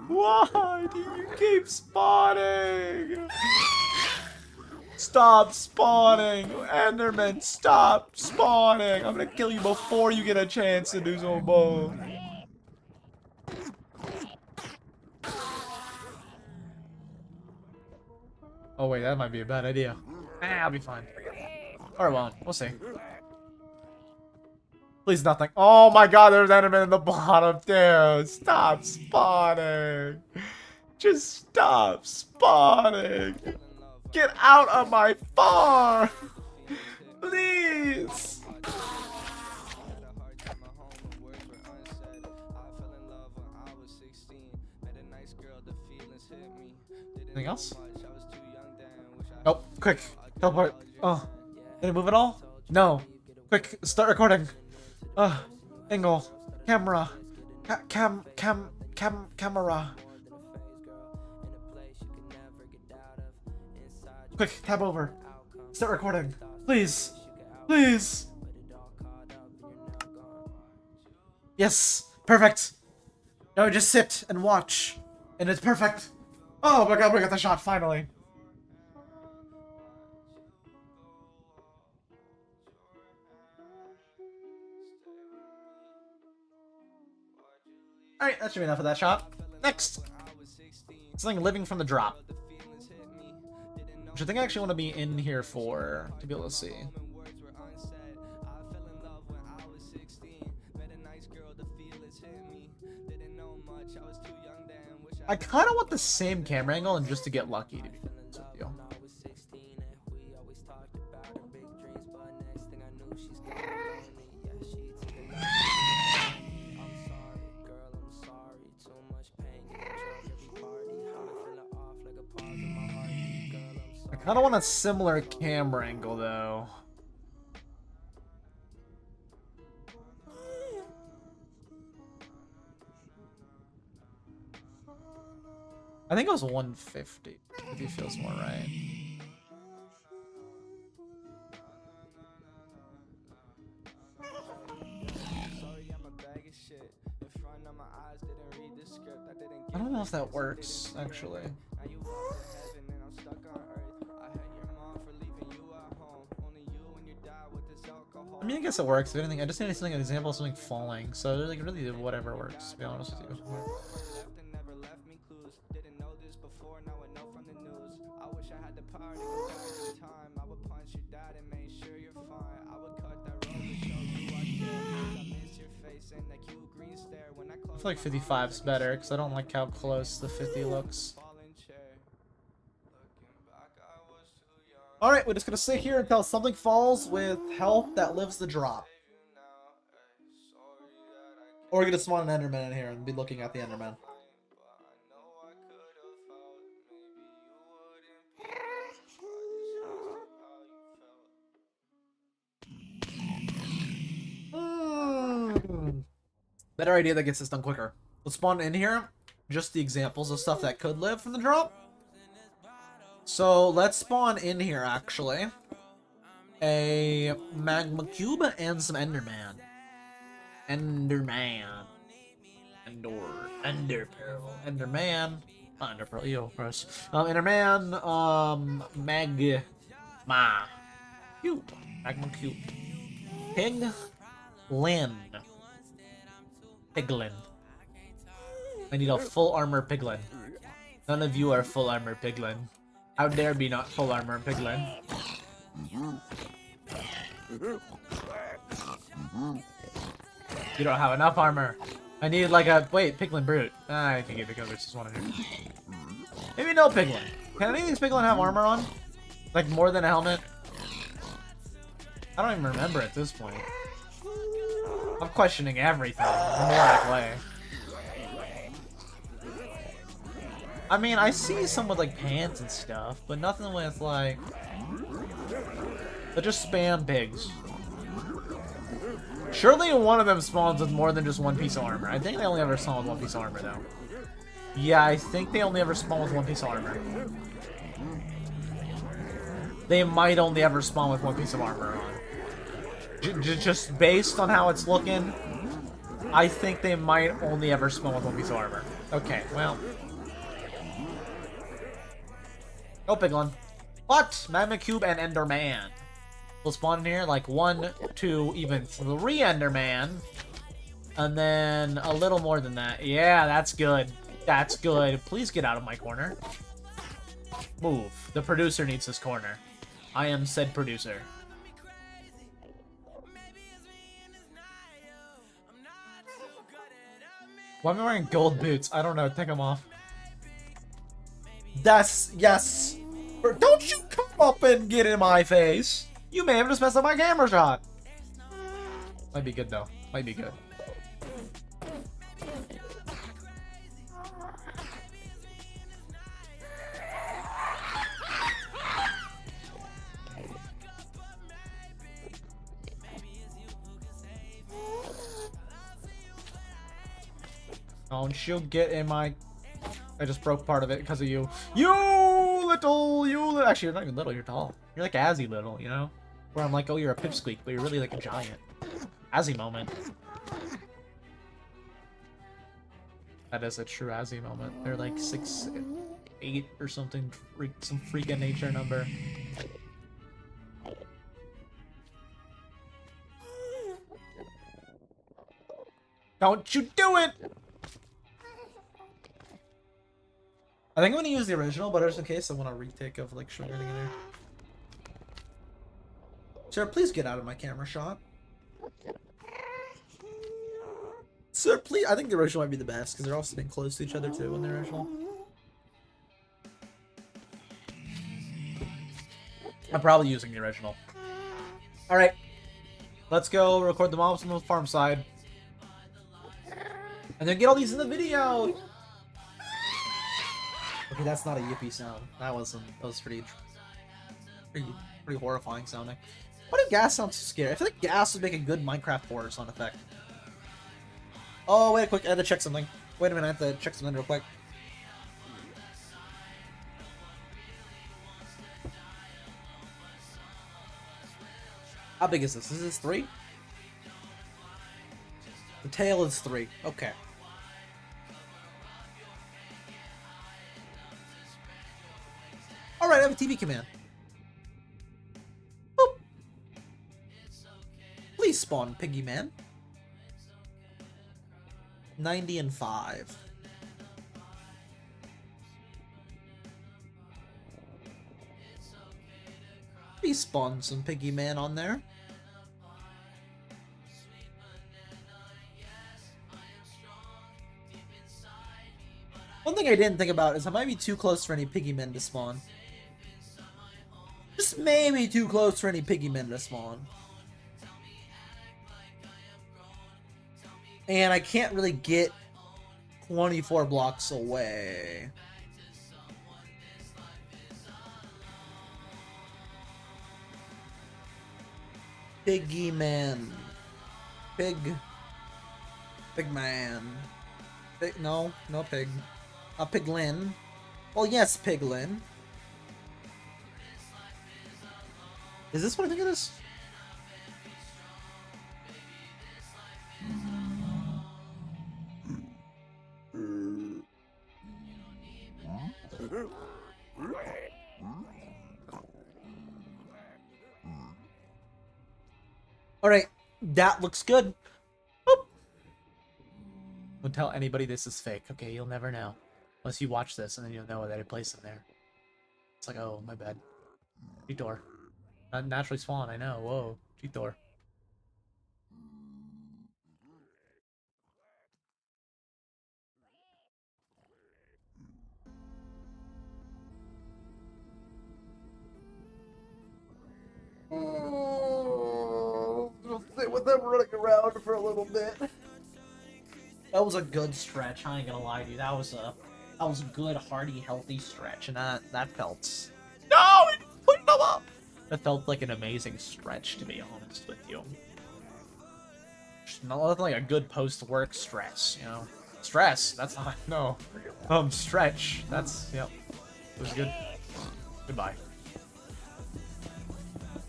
[SPEAKER 3] Why do you keep spawning? Stop spawning! Enderman, stop spawning! I'm gonna kill you before you get a chance to do so both. Oh wait, that might be a bad idea. I'll be fine. Or won't. We'll see. Please nothing. Oh my god, there's Enderman in the bottom too. Stop spawning. Just stop spawning. Get out of my farm! Please! Anything else? Nope. Quick. Teleport. Oh. Did I move at all? No. Quick. Start recording. Angle. Camera. Camera. Quick, tab over. Start recording. Please. Please. Yes. Perfect. Now just sit and watch. And it's perfect. Oh my god, we got the shot finally. Alright, that should be enough of that shot. Next. Something living from the drop. Which I think I actually want to be in here for, to be able to see. I kind of want the same camera angle and just to get lucky, to be honest with you. I kind of want a similar camera angle, though. I think it was 150. If he feels more right. I don't know if that works, actually. I mean, I guess it works. If anything, I just need something, an example of something falling. So, like, really, whatever works, to be honest with you. I feel like 55's better, because I don't like how close the 50 looks.
[SPEAKER 2] Alright, we're just gonna sit here until something falls with health that lives the drop. Or we're gonna spawn an Enderman in here and be looking at the Enderman. Better idea that gets this done quicker. Let's spawn in here. Just the examples of stuff that could live from the drop. So let's spawn in here, actually. A magma cube and some Enderman. Enderman. Enderpearl. Enderman. Enderpearl. Ew, gross. Enderman. Magma. Cube. Magma cube. Piglin. Piglin. I need a full armor piglin. None of you are full armor piglin. How dare be not full armor piglin. You don't have enough armor. I need like a wait, piglin brute. I can get it because there's just one in here. Maybe no piglin. Can any of these piglin have armor on? Like more than a helmet? I don't even remember at this point. I'm questioning everything the more I play. I mean, I see some with like pants and stuff, but nothing with like... They just spam pigs. Surely one of them spawns with more than just one piece of armor. I think they only ever spawn with one piece of armor though. Yeah, I think they only ever spawn with one piece of armor. They might only ever spawn with one piece of armor on. Just based on how it's looking, I think they might only ever spawn with one piece of armor. Okay, well. No piglin. But Magma Cube and Enderman will spawn in here like 1, 2, even 3 Enderman. And then a little more than that. Yeah, that's good. That's good. Please get out of my corner. Move. The producer needs this corner. I am said producer. Why am I wearing gold boots? I don't know. Take them off. That's... Yes. Don't you come up and get in my face. You may have just messed up my camera shot. Might be good, though. Might be good. Don't you get in my... I just broke part of it because of you. Actually, you're not even little, you're tall. You're like Azzy little, you know? Where I'm like, oh, you're a pipsqueak, but you're really like a giant. Azzy moment. That is a true Azzy moment. They're like 6, 8 or something, some freaking nature number. Don't you do it! I think I'm gonna use the original, but just in case I want a retake of like showing everything in there. Sir, please get out of my camera shot. Sir, please. I think the original might be the best because they're all sitting close to each other too in the original. I'm probably using the original. All right, let's go record the mobs on the farm side, and then get all these in the video. Okay, that's not a yippee sound. That was pretty horrifying sounding. Why do gas sound so scary? I feel like gas would make a good Minecraft horror sound effect. Oh, wait a quick, I had to check something. Wait a minute, I have to check something real quick. How big is this? Is this 3? The tail is 3. Okay. TV command. Boop. Please spawn Piggy Man. 90 and 5. Please spawn some Piggy Man on there. One thing I didn't think about is I might be too close for any Piggy Men to spawn. Just maybe too close for any Piggy Men to spawn. And I can't really get 24 blocks away. Piggy Man. Pig Man. No pig. Piglin. Well, yes, Piglin. Is this what I think it is? Alright, that looks good. Boop. Don't tell anybody this is fake. Okay, you'll never know. Unless you watch this, and then you'll know that I placed them there. It's like, oh, my bad. Cheat door. Not naturally spawn, I know. Whoa, cheat door. Just sit with them running around for a little bit. That was a good stretch. I ain't gonna lie to you. That was a good, hearty, healthy stretch, and that felt. No, put them up. That felt like an amazing stretch, to be honest with you. Nothing like a good post-work stress, you know. Stress. That's not no. Stretch. That's yep. It was good. Goodbye.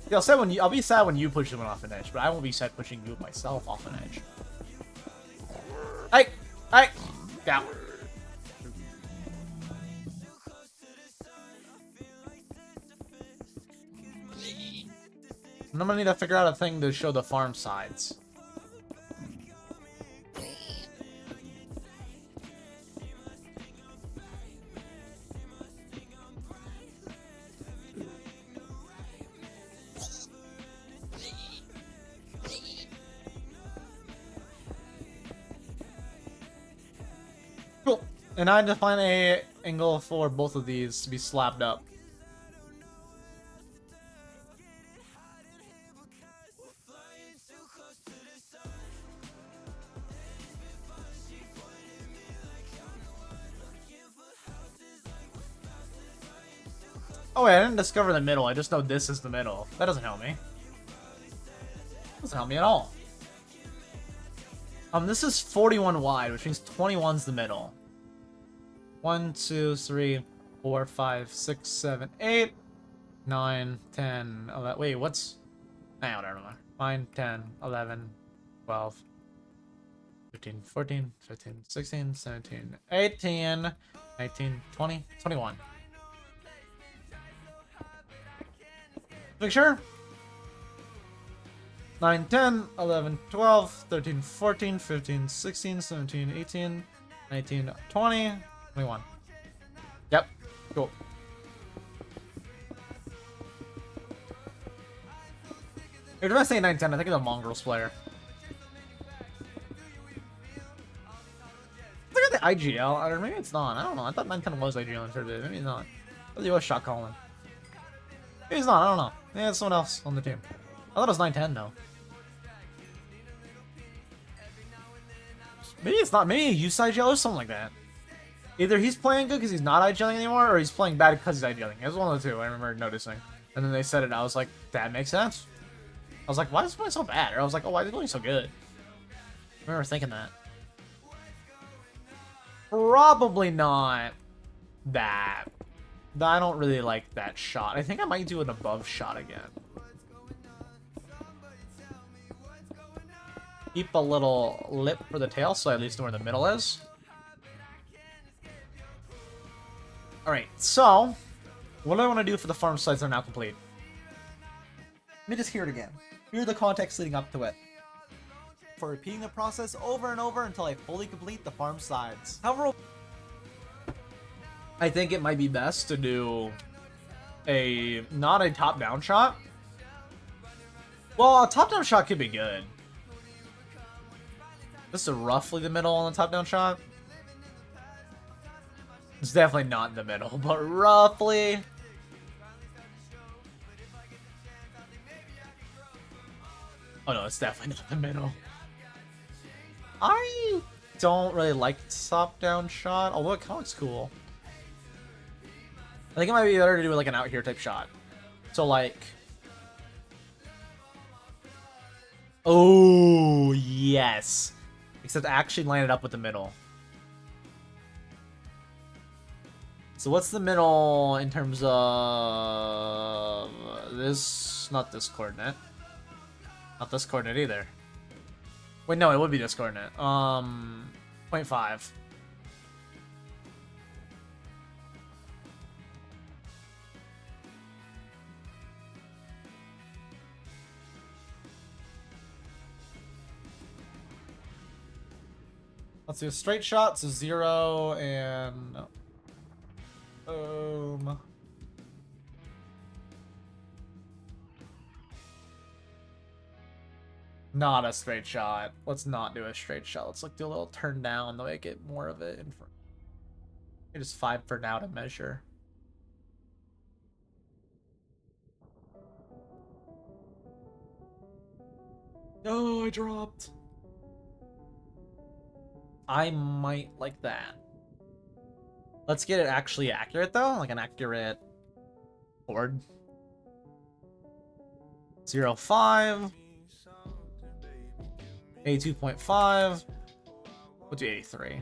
[SPEAKER 2] Yeah, I'll be sad when you push someone off an edge, but I won't be sad pushing you myself off an edge. Hey! Down. I'm gonna need to figure out a thing to show the farm sides. Cool. And I had to find a angle for both of these to be slapped up. Oh wait, I didn't discover the middle. I just know this is the middle. That doesn't help me. Doesn't help me at all. This is 41 wide, which means 21's the middle. 1, 2, 3, 4, 5, 6, 7, 8, 9, 10, 11. Wait, what's... Nah, whatever. 9, 10, 11, 12, 15, 14, 15, 16, 17, 18, 19, 20, 21. Make sure. 9, 10, 11, 12, 13, 14, 15, 16, 17, 18, 19, 20, 21. Yep. Cool. If I say 9, 10, I think of the Mongrels player. Look at the IGL, or maybe it's not. I don't know. I thought 9, 10 was IGL in third bit. Maybe it's not. Maybe it was shot calling. Maybe it's not. I don't know. Maybe it's someone else on the team. I thought it was 9, 10 though. Maybe it's not. Maybe he used IGL or something like that. Either he's playing good because he's not IGLing anymore, or he's playing bad because he's IGLing. It was one of the two, I remember noticing. And then they said it, and I was like, that makes sense. I was like, why is he playing so bad? Or I was like, oh, why is he playing so good? I remember thinking that. Probably not that. I don't really like that shot. I think I might do an above shot again. Keep a little lip for the tail, so I at least know where the middle is. Alright, so
[SPEAKER 3] What do I want to do for the farm sites that are now complete?
[SPEAKER 2] Let me just hear it again. Hear the context leading up to it.
[SPEAKER 1] For repeating the process over and over until I fully complete the farm sides.
[SPEAKER 3] However, I think it might be best to do not a top-down shot. Well, a top-down shot could be good. This is roughly the middle on the top-down shot. It's definitely not in the middle, but roughly. Oh no, it's definitely not the middle. I don't really like top-down shot, although it kind of looks cool. I think it might be better to do like an out here type shot. So like, oh yes, except actually line it up with the middle. So what's the middle in terms of this? Not this coordinate. Not this coordinate either. Wait, no, it would be this coordinate. 0.5. Let's do a straight shot, so 0 and not a straight shot. Let's not do a straight shot. Let's like do a little turn down to make it more of it in front. Just 5 for now to measure. Oh, I dropped. I might like that. Let's get it actually accurate though, like an accurate board. 0.5. 82.5. We'll do 83.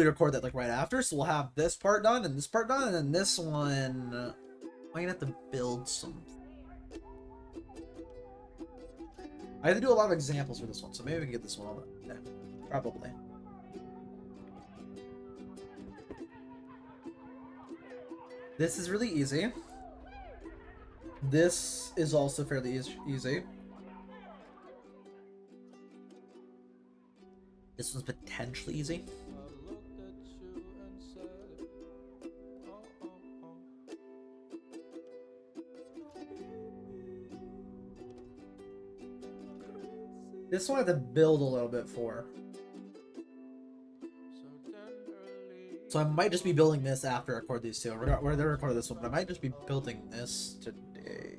[SPEAKER 2] record that like right after. So we'll have this part done and this part done, and then this one I'm gonna have to build some. I have to do a lot of examples for this one, so maybe we can get this one on. Yeah, probably. This is really easy. This is also fairly easy. This one's potentially easy. This one I have to build a little bit for. So I might just be building this after I record these two. We're there record this one, but I might just be building this today.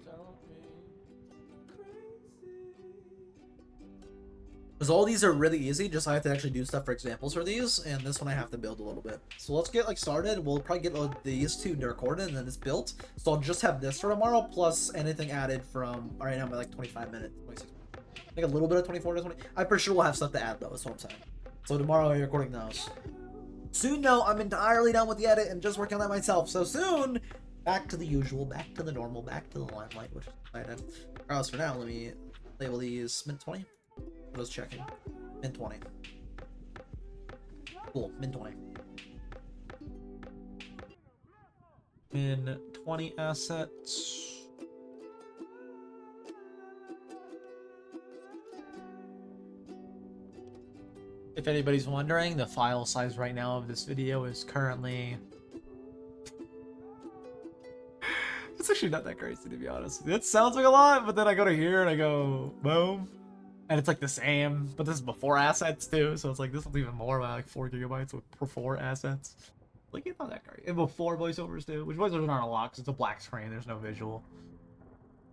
[SPEAKER 2] Because all these are really easy, just I have to actually do stuff for examples for these, and this one I have to build a little bit. So let's get like started. We'll probably get these two recorded and then it's built. So I'll just have this for tomorrow, plus anything added from, right now I'm at like 25 minutes, 26 minutes. Like a little bit of 24 to 20. I for sure will have stuff to add though, that's what I'm saying. So tomorrow I'll be recording those. Soon, no, I'm entirely done with the edit and just working on that myself. So soon, back to the usual, back to the normal, back to the limelight, which is exciting. Alright, for now, let me label these mint 20. I was checking. Mint 20. Cool, mint 20.
[SPEAKER 3] Min 20 assets. If anybody's wondering, the file size right now of this video is currently... It's actually not that crazy, to be honest. It sounds like a lot, but then I go to here and I go, boom. And it's like the same, but this is before assets too, so it's like this one's even more, like 4 gigabytes with 4 assets. Like, it's not that great. And before voiceovers too, which voiceovers aren't a lot because it's a black screen, there's no visual.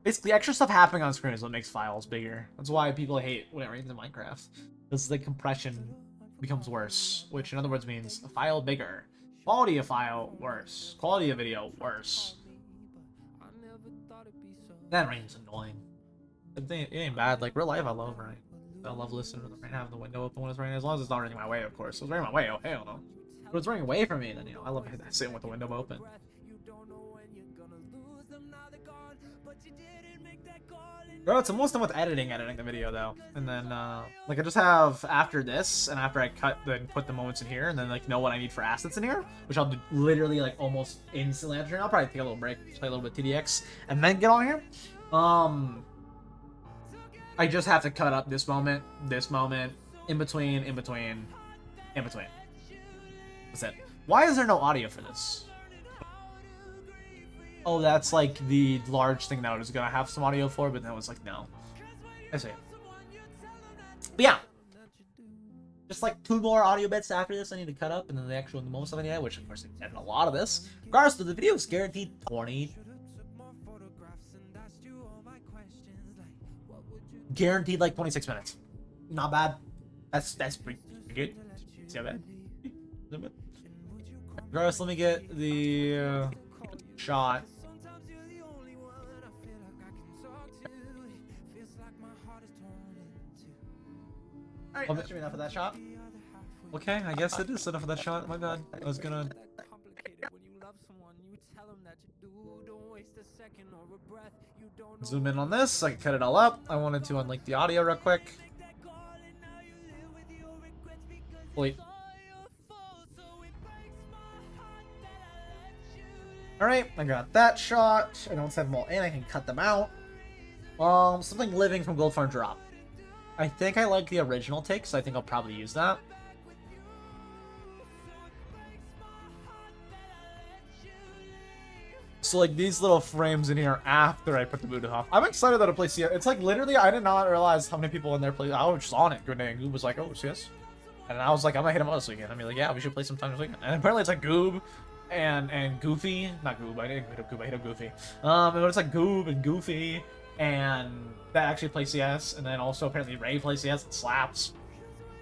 [SPEAKER 3] Basically, extra stuff happening on screen is what makes files bigger. That's why people hate when it rains in Minecraft. Because the compression becomes worse, which in other words means a file bigger. Quality of file, worse. Quality of video, worse. That rain's annoying. It ain't bad. Like, real life, I love rain. I love listening to the rain, having the window open when it's raining, as long as it's not raining my way, of course. If it's raining my way, oh, hell no. But if it's raining away from me, then, you know, I love sitting with the window open. Bro, it's almost done with editing the video though, and then like I just have after this and after I cut then put the moments in here and then like know what I need for assets in here, which I'll do literally like almost instantly after. I'll probably take a little break, play a little bit of TDX, and then get on here. I just have to cut up this moment, in between. That's it. Why is there no audio for this? Oh, that's like the large thing that I was gonna have some audio for, but then it was like, no. I see. But yeah. Just like 2 more audio bits after this I need to cut up, and then the actual most of it, which of course I edited a lot of this. Regardless, the video is guaranteed 20. Guaranteed like 26 minutes. Not bad. That's pretty good. See how bad? Regardless, let me get the shot. Alright, that should be enough of that shot. Okay, I guess it is enough of that shot. My bad. I was gonna... zoom in on this, I can cut it all up. I wanted to unlink the audio real quick. Wait. Alright, I got that shot. I don't have them all in, I can cut them out. Something living from Gold Farm Drop. I think I like the original take, so I think I'll probably use that. So like these little frames in here after I put the boot off. I'm excited that I play CS. It's like literally I did not realize how many people in there play. I was just on it. Good day. And Goob was like, oh, CS. And I was like, I'm gonna hit him up this weekend. I mean, like, yeah, we should play sometime this weekend. And apparently it's like Goob and Goofy. Not Goob. I didn't hit up Goob. I hit up Goofy. But it's like Goob and Goofy and that actually play CS. And then also apparently Ray plays CS and Slaps.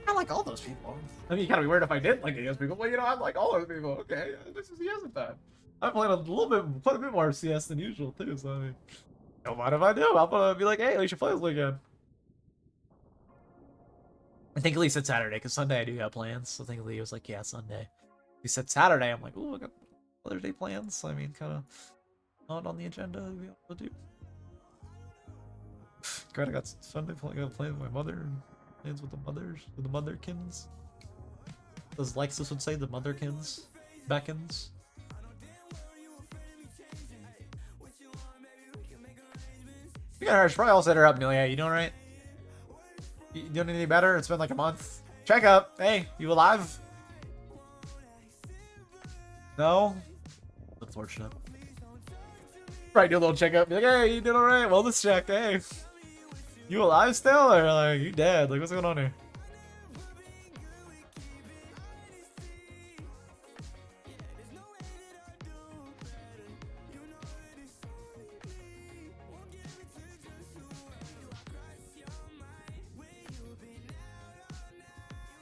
[SPEAKER 3] I like all those people. I mean, kind of be weird if I didn't like CS people. Well, you know, I like all those people. Okay, this is CS then. I played quite a bit more CS than usual too, so I mean, don't mind if I do. I'll be like, hey, we should play this weekend. I think Lee said Saturday because Sunday I do have plans. So I think Lee was like, yeah, Sunday. He said Saturday. I'm like, oh, I got other day plans. So I mean, kind of not on the agenda to be able to do. God, I got Sunday plans with my mother and plans with the mothers, with the motherkins. As Lexus would say, the motherkins, beckons. You got her. Probably all set her up, Nelia. You doing right? You doing any better? It's been like a month. Check up. Hey, you alive? No? Unfortunate. Right, do a little checkup. Be like, hey, you doing alright? Well, let's check. Hey. You alive still? Or like, you dead? Like, what's going on here?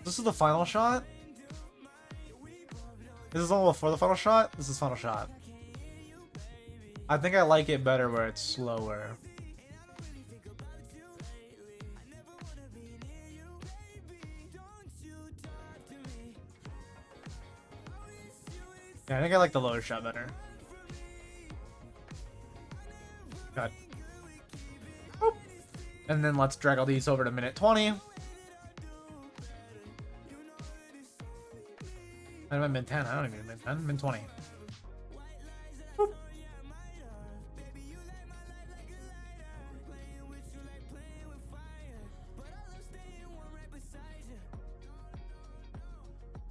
[SPEAKER 3] This is the final shot? This is all before the final shot? This is final shot. I think I like it better where it's slower. Yeah, I think I like the lower shot better. Good. Boop. And then let's drag all these over to minute 20. I'm at min 10. I don't even min 10. Min 20. Boop.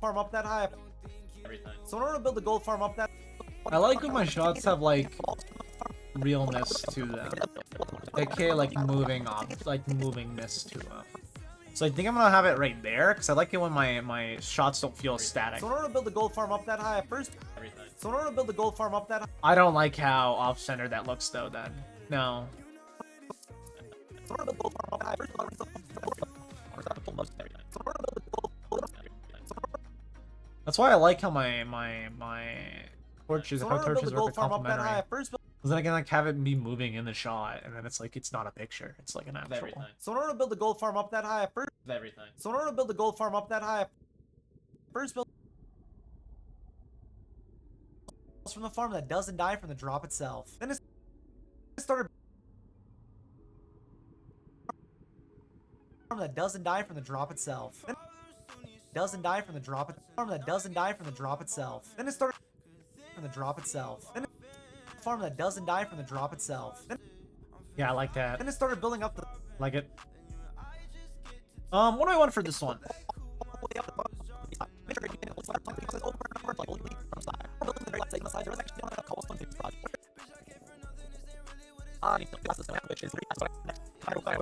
[SPEAKER 2] Farm up that high.
[SPEAKER 1] Everything.
[SPEAKER 2] So in order to build a gold farm up that.
[SPEAKER 3] I like when my shots have like realness to them. AKA like movingness to them. So I think I'm gonna have it right there because I like it when my shots don't feel static.
[SPEAKER 2] So in order to build a gold farm up that high, first.
[SPEAKER 1] Everything.
[SPEAKER 2] So in order to build a gold farm up that high.
[SPEAKER 3] I don't like how off-center that looks though. Then no.
[SPEAKER 2] So in order to build a gold farm up that high, first.
[SPEAKER 3] That's why I like how my torches,
[SPEAKER 2] So in
[SPEAKER 3] how
[SPEAKER 2] order to build
[SPEAKER 3] torches
[SPEAKER 2] a
[SPEAKER 3] are
[SPEAKER 2] gold farm up that
[SPEAKER 3] complementary.
[SPEAKER 2] high, first.
[SPEAKER 3] Because then I can like have it be moving in the shot, and then it's like it's not a picture. It's like an actual.
[SPEAKER 1] Everything.
[SPEAKER 2] So in order to build a gold farm up that high, first.
[SPEAKER 1] Everything.
[SPEAKER 2] So in order to build a gold farm up that high, first build from the farm that doesn't die from the drop itself. Then it started farm that doesn't die from the drop itself. Then doesn't die from the drop farm that doesn't die from the drop itself. Then it started from the drop itself. Then farm that doesn't die from the drop itself. Then
[SPEAKER 3] Yeah, I like that.
[SPEAKER 2] it started building up the
[SPEAKER 3] Like it. What do I want for this one?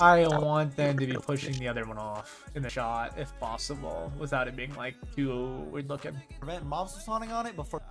[SPEAKER 3] I want them to be pushing the other one off in the shot, if possible, without it being like too weird looking.
[SPEAKER 2] prevent mobs from spawning on it before.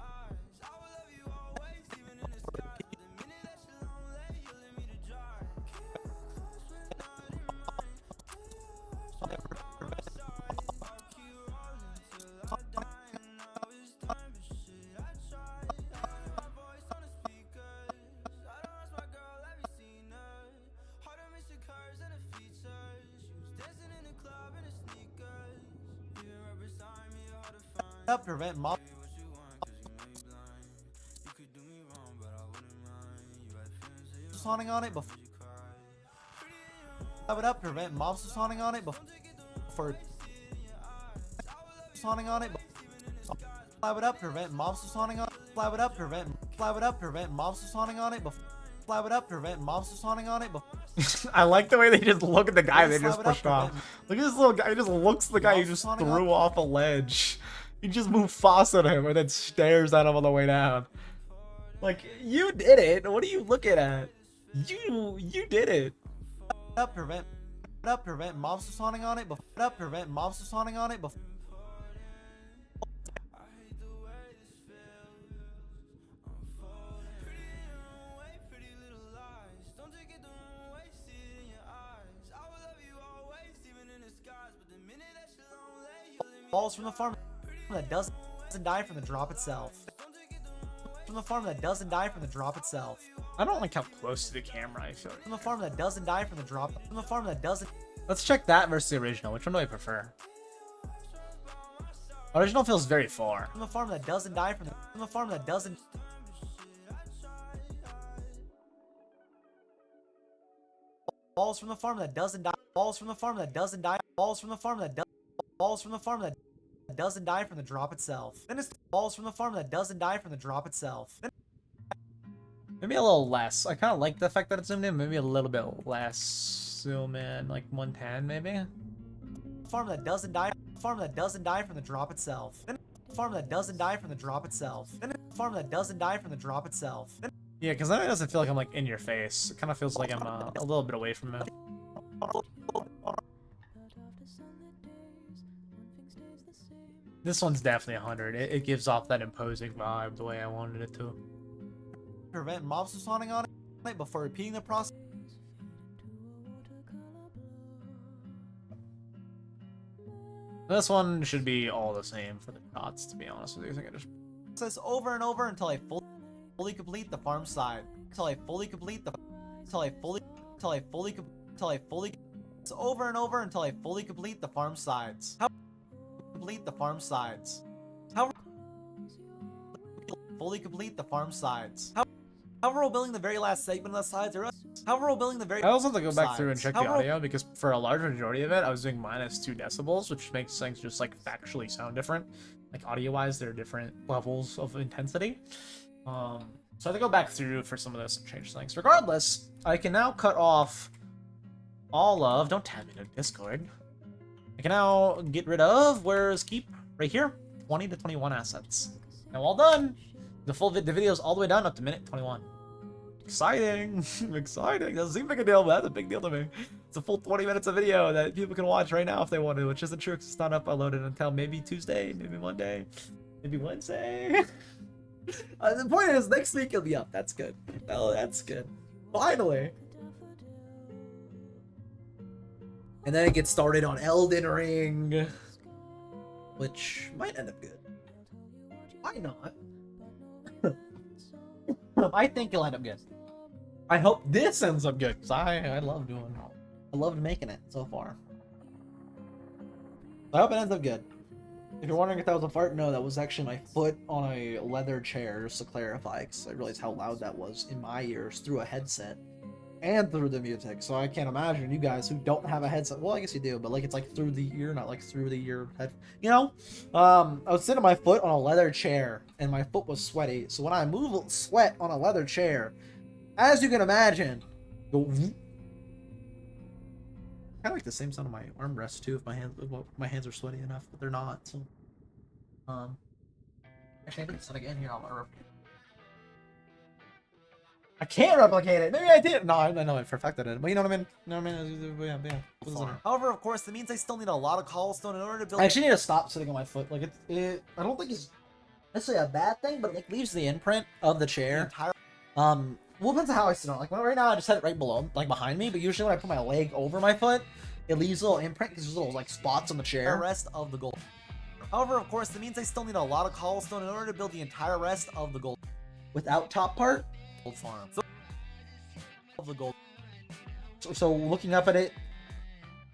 [SPEAKER 2] Prevent mob spawning on it before. Prevent mobs from spawning on it before. Spawning on it. Slab it up. Prevent mobs from spawning on. Slab it up. Prevent. Slab it up. Prevent mobs from spawning on it before. Slab it up. Prevent mobs from spawning on it before.
[SPEAKER 3] I like the way they just look at the guy they
[SPEAKER 2] Slab
[SPEAKER 3] just
[SPEAKER 2] it up,
[SPEAKER 3] pushed off.
[SPEAKER 2] prevent-
[SPEAKER 3] Look at this little guy. He just looks at the guy who just
[SPEAKER 2] Spawning
[SPEAKER 3] threw off a ledge. He just moved fast at him and then stares at him on the way down. Like, you did it. What are you looking at? You did it.
[SPEAKER 2] Up. Prevent. Up. Prevent mobs from spawning on it before. Up. Prevent mobs from spawning on it before. Balls from the farm that doesn't die from the drop itself. From the farm that doesn't die from the drop itself.
[SPEAKER 3] I don't like how close to the camera I feel.
[SPEAKER 2] From the farm that doesn't die from the drop. From the farm that doesn't.
[SPEAKER 3] Let's check that versus the original. Which one do I prefer? Original feels very far.
[SPEAKER 2] From the farm that doesn't die from the farm that doesn't. Balls from the farm that doesn't die. Balls from the farm that doesn't die. Balls from the farm that does. Balls from the farm that doesn't die from the drop itself. Then it's balls from the farm that doesn't die from the drop itself. Then
[SPEAKER 3] Maybe a little less. I kind of like the fact that it's zoomed in. Maybe a little bit less zoom in, like 110 maybe.
[SPEAKER 2] farm that doesn't die. Farm that doesn't die from the drop itself. Then farm that doesn't die from the drop itself. Then farm that doesn't die from the drop itself. Then
[SPEAKER 3] Yeah, because then it doesn't feel like I'm like in your face. It kind of feels like I'm a little bit away from it. This one's definitely 100. It gives off that imposing vibe the way I wanted it to.
[SPEAKER 2] prevent mobs from spawning on it before repeating the process.
[SPEAKER 3] This one should be all the same for the dots, to be honest with you. I think I just...
[SPEAKER 2] Process over and over until I fully complete the farm side. Until I fully complete the. Until I fully It's over and over until I fully complete the farm sides. How complete the farm sides? How fully complete the farm sides? How we're building the very last segment of the sides? How we're building the very.
[SPEAKER 3] I also have to go back through and
[SPEAKER 2] sides.
[SPEAKER 3] check the audio because for a large majority of it, I was doing -2 decibels, which makes things just like factually sound different. Like audio-wise, there are different levels of intensity. So I have to go back through for some of this and change things. Regardless, I can now cut off all of. Don't tag me to Discord. I can now get rid of. Where's keep? Right here. 20 to 21 assets. Now all done. The video's all the way down up to minute 21. Exciting. Exciting. Doesn't seem like a deal, but that's a big deal to me. It's a full 20 minutes of video that people can watch right now if they want to, which isn't true because it's not uploaded until maybe Tuesday, maybe Monday, maybe Wednesday.
[SPEAKER 2] The point is, next week it'll be up. That's good. Oh, that's good. Finally. And then it gets started on Elden Ring, which might end up good. Why not?
[SPEAKER 3] I think it'll end up good. I hope this ends up good because I love doing it.
[SPEAKER 2] I loved making it so far. I hope it ends up good. If you're wondering if that was a fart, no, that was actually my foot on a leather chair, just to clarify, because I realized how loud that was in my ears through a headset and through the music. So I can't imagine you guys who don't have a headset. Well, I guess you do, but like it's like through the ear, not like through the ear head. You know, I was sitting my foot on a leather chair and my foot was sweaty. So when I move sweat on a leather chair, as you can imagine, go. Kind of like the same sound of my armrest too. If my hands are sweaty enough, but they're not. So, actually, I think it's something in here. I can't replicate it. Maybe I did. No, I know it for a fact that I did. But you know what I mean? You know what I mean? Yeah. What is it? However, of course, that means I still need a lot of cobblestone in order to build.
[SPEAKER 3] I actually need to stop sitting on my foot. Like I don't think it's necessarily a bad thing, but it like leaves the imprint of the chair. Well, depends on how I sit on it. Like right now, I just had it right below, like behind me. But usually when I put my leg over my foot, it leaves a little imprint because there's little like spots on the chair.
[SPEAKER 2] The rest of the gold. However, of course, that means I still need a lot of cobblestone in order to build the entire rest of the gold.
[SPEAKER 3] Without top part,
[SPEAKER 2] Gold farm. So, of the gold.
[SPEAKER 3] So looking up at it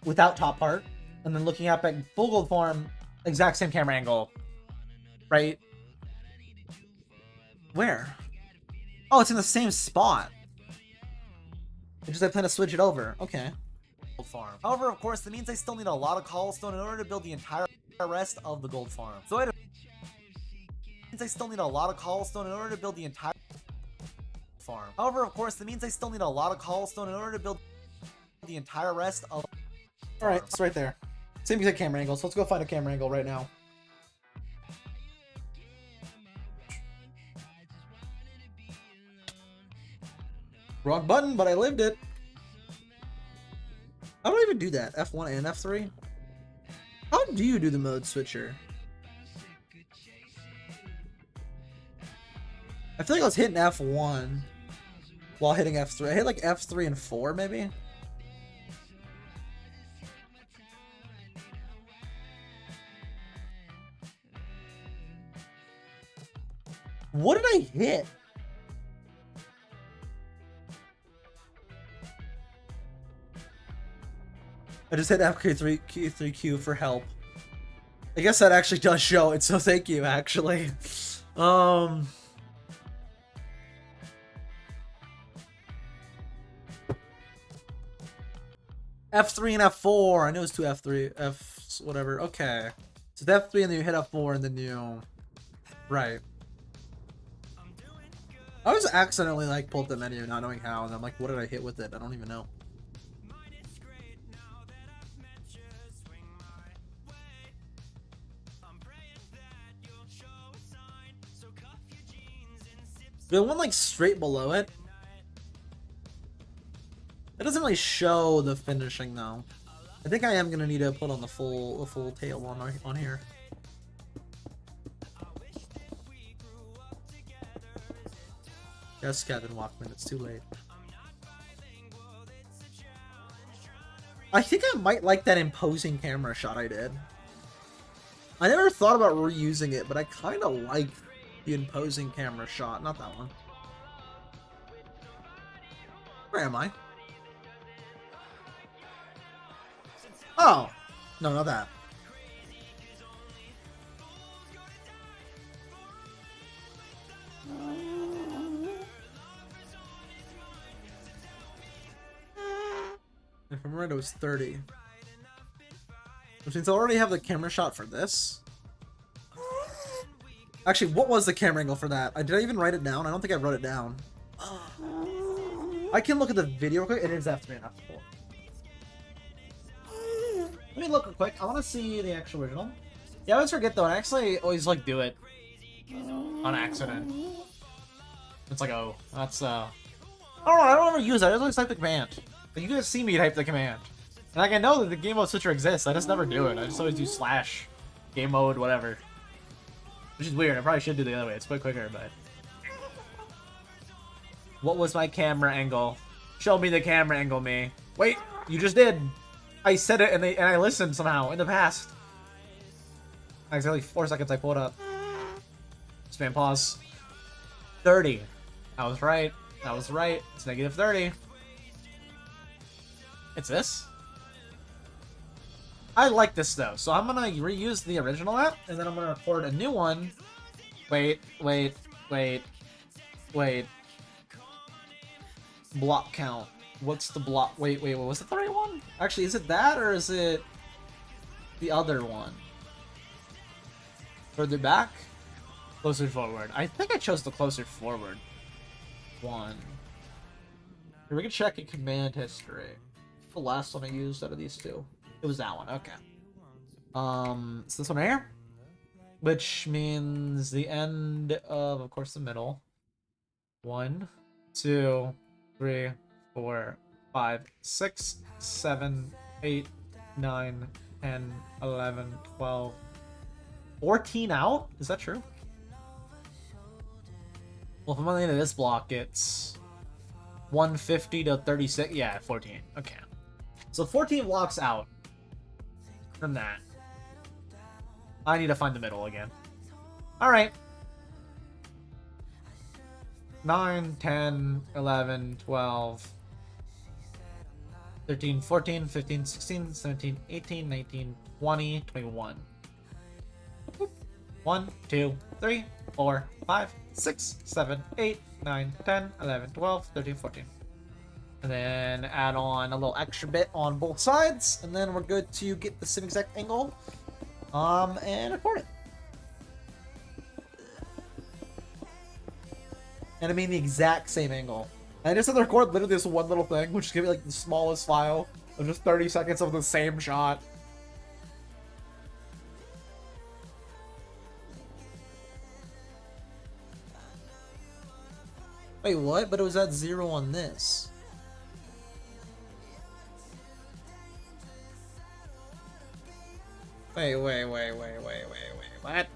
[SPEAKER 3] without top part, and then looking up at full gold farm, exact same camera angle, right?
[SPEAKER 2] Where? Oh, it's in the same spot. It's just I plan to switch it over. Okay. Gold farm. However, of course, that means I still need a lot of cobblestone in order to build the entire rest of the gold farm. So it means I still need a lot of cobblestone in order to build the entire farm. However, of course, that means I still need a lot of cobblestone in order to build the entire rest of.
[SPEAKER 3] All right, it's right there. Same exact camera angle. So let's go find a camera angle right now. Wrong button, but I lived it.
[SPEAKER 2] How do I even do that? F1 and F3? How do you do the mode switcher? I feel like I was hitting F1 while hitting F3. I hit like F3 and 4 maybe? What did I hit? I just hit FK3Q for help. I guess that actually does show it, so thank you, actually. F3 and F4. I knew it was two F3, F whatever. Okay. So it's F3 and then you hit F4 and then you... Right. I was accidentally like pulled the menu not knowing how, and I'm like, what did I hit with it? I don't even know. The one like straight below it. It doesn't really show the finishing though. I think I am gonna need to put on the full tail on here. Yes, Kevin Walkman, it's too late. I think I might like that imposing camera shot I did. I never thought about reusing it, but I kind of like the imposing camera shot. Not that one. Where am I? Oh! No, not that. If I'm right, it was 30. Which means I already have the camera shot for this. Actually, what was the camera angle for that? Did I even write it down? I don't think I wrote it down. I can look at the video real quick. It is F3 and F4.
[SPEAKER 1] Let me look real quick. I want to see the actual original. Yeah, I always forget though. I actually always like do it on accident. It's like, oh, that's I don't know. I don't ever use it. I just always type the command. Like, you guys see me type the command, and like I know that the game mode switcher exists. I just never do it. I just always do slash game mode whatever, which is weird. I probably should do the other way. It's way quicker, but. What was my camera angle? Show me the camera angle, me. Wait, you just did. I said it and I listened somehow in the past. Exactly 4 seconds I pulled up. Spam pause. 30. I was right. I was right. It's negative 30. It's this. I like this though, so I'm gonna reuse the original app and then I'm gonna record a new one. Wait. Block count. What's the block? Wait, was it the right one? Actually, is it that or is it the other one? Further back? Closer forward. I think I chose the closer forward one. Here, we can check in command history. The last one I used out of these two. It was that one, okay. It's this one right here. Which means the end of course, the middle. 1, 2, 3, 4, 5, 6, 7, 8, 9, 10, 11, 12, 14 out? Is that true? Well, if I'm on the end of this block, it's 150 to 36. Yeah, 14. Okay. So 14 blocks out from that. I need to find the middle again. Alright. 9, 10, 11, 12, 13, 14, 15, 16, 17, 18, 19, 20, 21. 1, 2, 3, 4, 5, 6, 7, 8, 9, 10, 11, 12, 13, 14. And then add on a little extra bit on both sides, and then we're good to get the same exact angle, and record it. And I mean the exact same angle. And I just had to record literally this one little thing, which is gonna be like the smallest file of just 30 seconds of the same shot. Wait, what? But it was at 0 on this. Wait, what?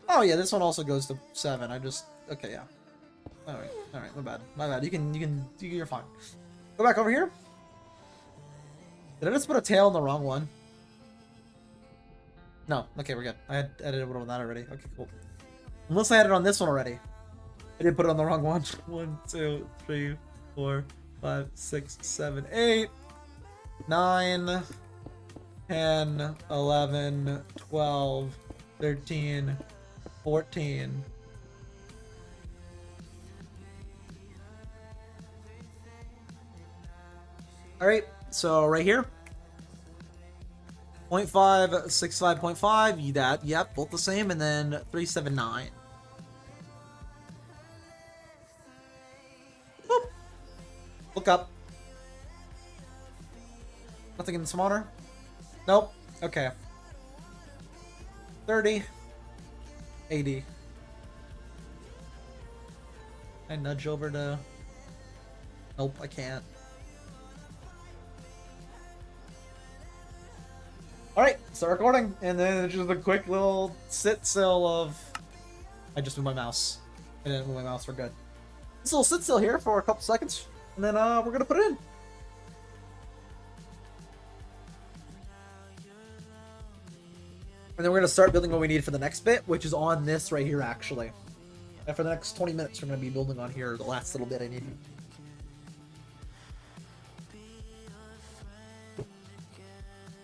[SPEAKER 1] Oh yeah, this one also goes to 7. I just okay, yeah. All right, my bad. You're fine. Go back over here. Did I just put a tail in the wrong one? No. Okay, we're good. I had edited one of that already. Okay, cool.
[SPEAKER 2] Unless I had it on this one already. I did put it on the wrong one. 1, 2, 3, 4, 5, 6, 7, 8, 9, 10, 11, 12, 13, 14. Alright, so right here. 0.5, 65.5, that, yep, both the same, and then 379. Boop. Look up. Nothing in smaller? Nope. Okay. 30. 80. I nudge over to... Nope, I can't. Alright, start recording, and then just a quick little sit-still of... I just moved my mouse. I didn't move my mouse, we're good. This little sit-still here for a couple seconds, and then we're gonna put it in. And then we're gonna start building what we need for the next bit, which is on this right here, actually. And for the next 20 minutes, we're gonna be building on here, the last little bit I need.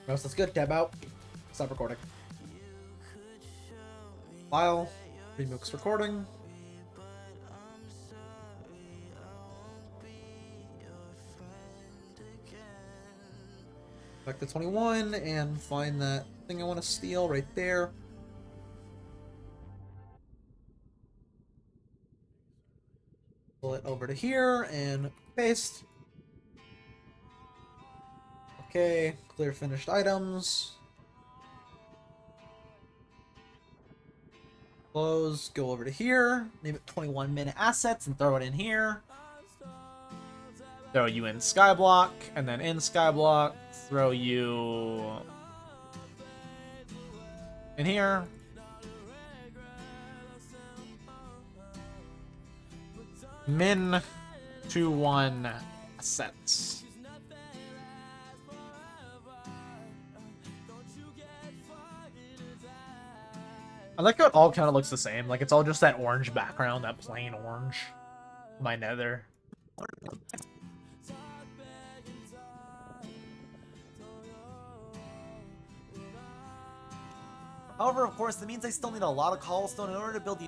[SPEAKER 2] Mouse, that's good. Tab out. Stop recording. File. Remix recording. Back to 21 and find that thing I want to steal right there. Pull it over to here and paste. Okay, clear finished items. Close, go over to here, name it 21-minute assets and throw it in here. Throw you in Skyblock, and then in Skyblock, throw you in here. Min to 1 assets. I like how it all kind of looks the same. Like, it's all just that orange background, that plain orange. My nether. However, of course, that means I still need a lot of cobblestone in order to build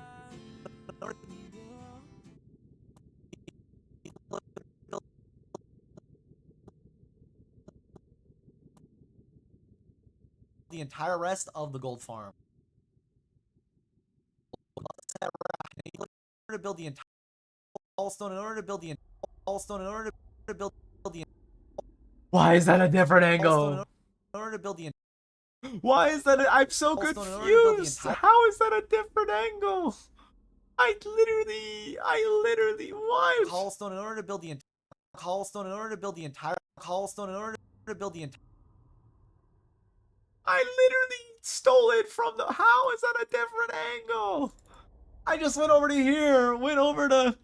[SPEAKER 2] the entire rest of the gold farm. To build the entire cobblestone in order to build the cobblestone in order to build the. Why is that a different angle? In order to build the. Why is that? I'm so confused. How is that a different angle? I literally. Why? Cobblestone in order to build the cobblestone in order to build the entire cobblestone in order to build the entire. I literally stole it from the. How is that a different angle? I just went over to here, went over to...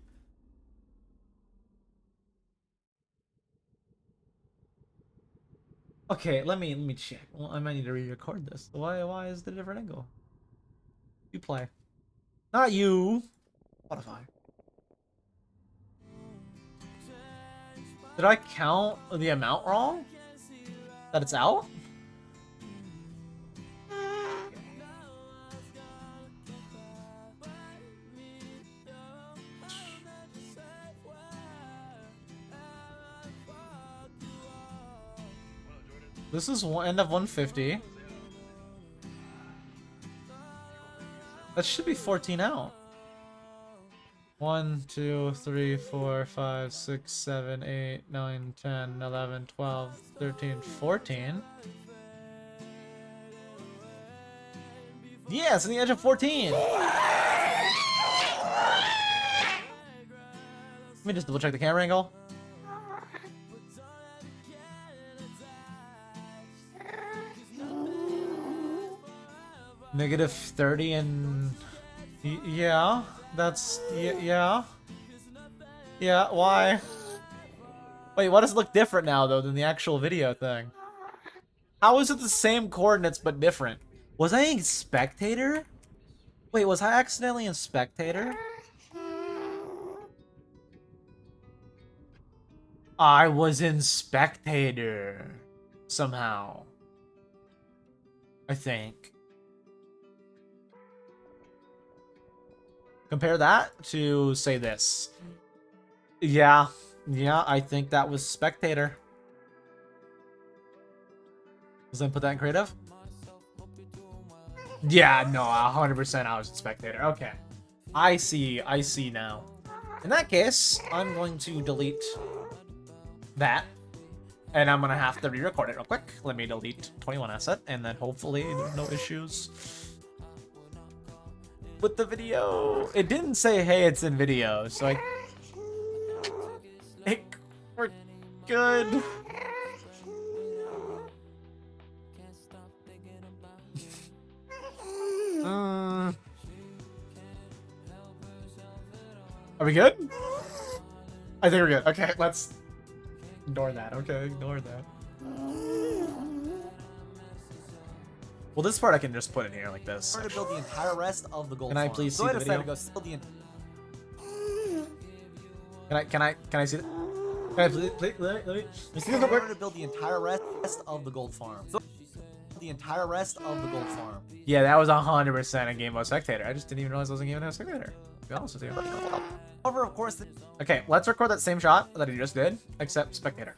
[SPEAKER 2] Okay, let me check. Well, I might need to re-record this. Why is it a different angle? You play. Not you. Spotify. Did I count the amount wrong? That it's out? This is end of 150. That should be 14 out. 1, 2, 3, 4, 5, 6, 7, 8, 9, 10, 11, 12, 13, 14. Yeah, it's on the edge of 14. Let me just double check the camera angle. Negative 30 and... Yeah, that's... Yeah. Yeah, why? Wait, why does it look different now, though, than the actual video thing? How is it the same coordinates, but different? Was I a spectator?
[SPEAKER 3] Wait, was I accidentally in spectator? I was in spectator somehow. I think. Compare that to, say, this. Yeah, I think that was spectator. Does that put that in creative? Yeah, no, 100% I was in spectator. Okay. I see now. In that case, I'm going to delete that. And I'm gonna have to re-record it real quick. Let me delete 21 asset, and then hopefully no issues with the video. It didn't say, hey, it's in video, so we're good. Are we good? I think we're good. Okay, let's ignore that. Okay, ignore that. Well, this part I can just put in here like this.
[SPEAKER 2] We're gonna build the entire rest of the gold
[SPEAKER 3] Can I
[SPEAKER 2] farm.
[SPEAKER 3] please
[SPEAKER 2] So
[SPEAKER 3] see
[SPEAKER 2] I
[SPEAKER 3] the
[SPEAKER 2] decided
[SPEAKER 3] video?
[SPEAKER 2] to go build the
[SPEAKER 3] Can I see it? Can I please let me see this real
[SPEAKER 2] We're
[SPEAKER 3] quick?
[SPEAKER 2] gonna build the entire rest of the gold farm. So the entire rest of the gold farm.
[SPEAKER 3] Yeah, that was 100% a game mode spectator. I just didn't even realize I was in game mode spectator. To be honest with you.
[SPEAKER 2] However, of course,
[SPEAKER 3] Okay, let's record that same shot that he just did, except spectator.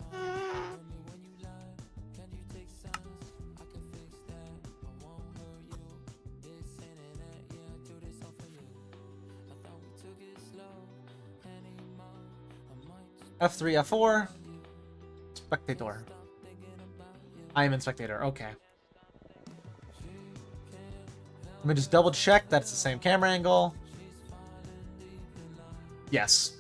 [SPEAKER 3] F3, F4. Spectator. I am in spectator. Okay. Let me just double check that's the same camera angle. Yes.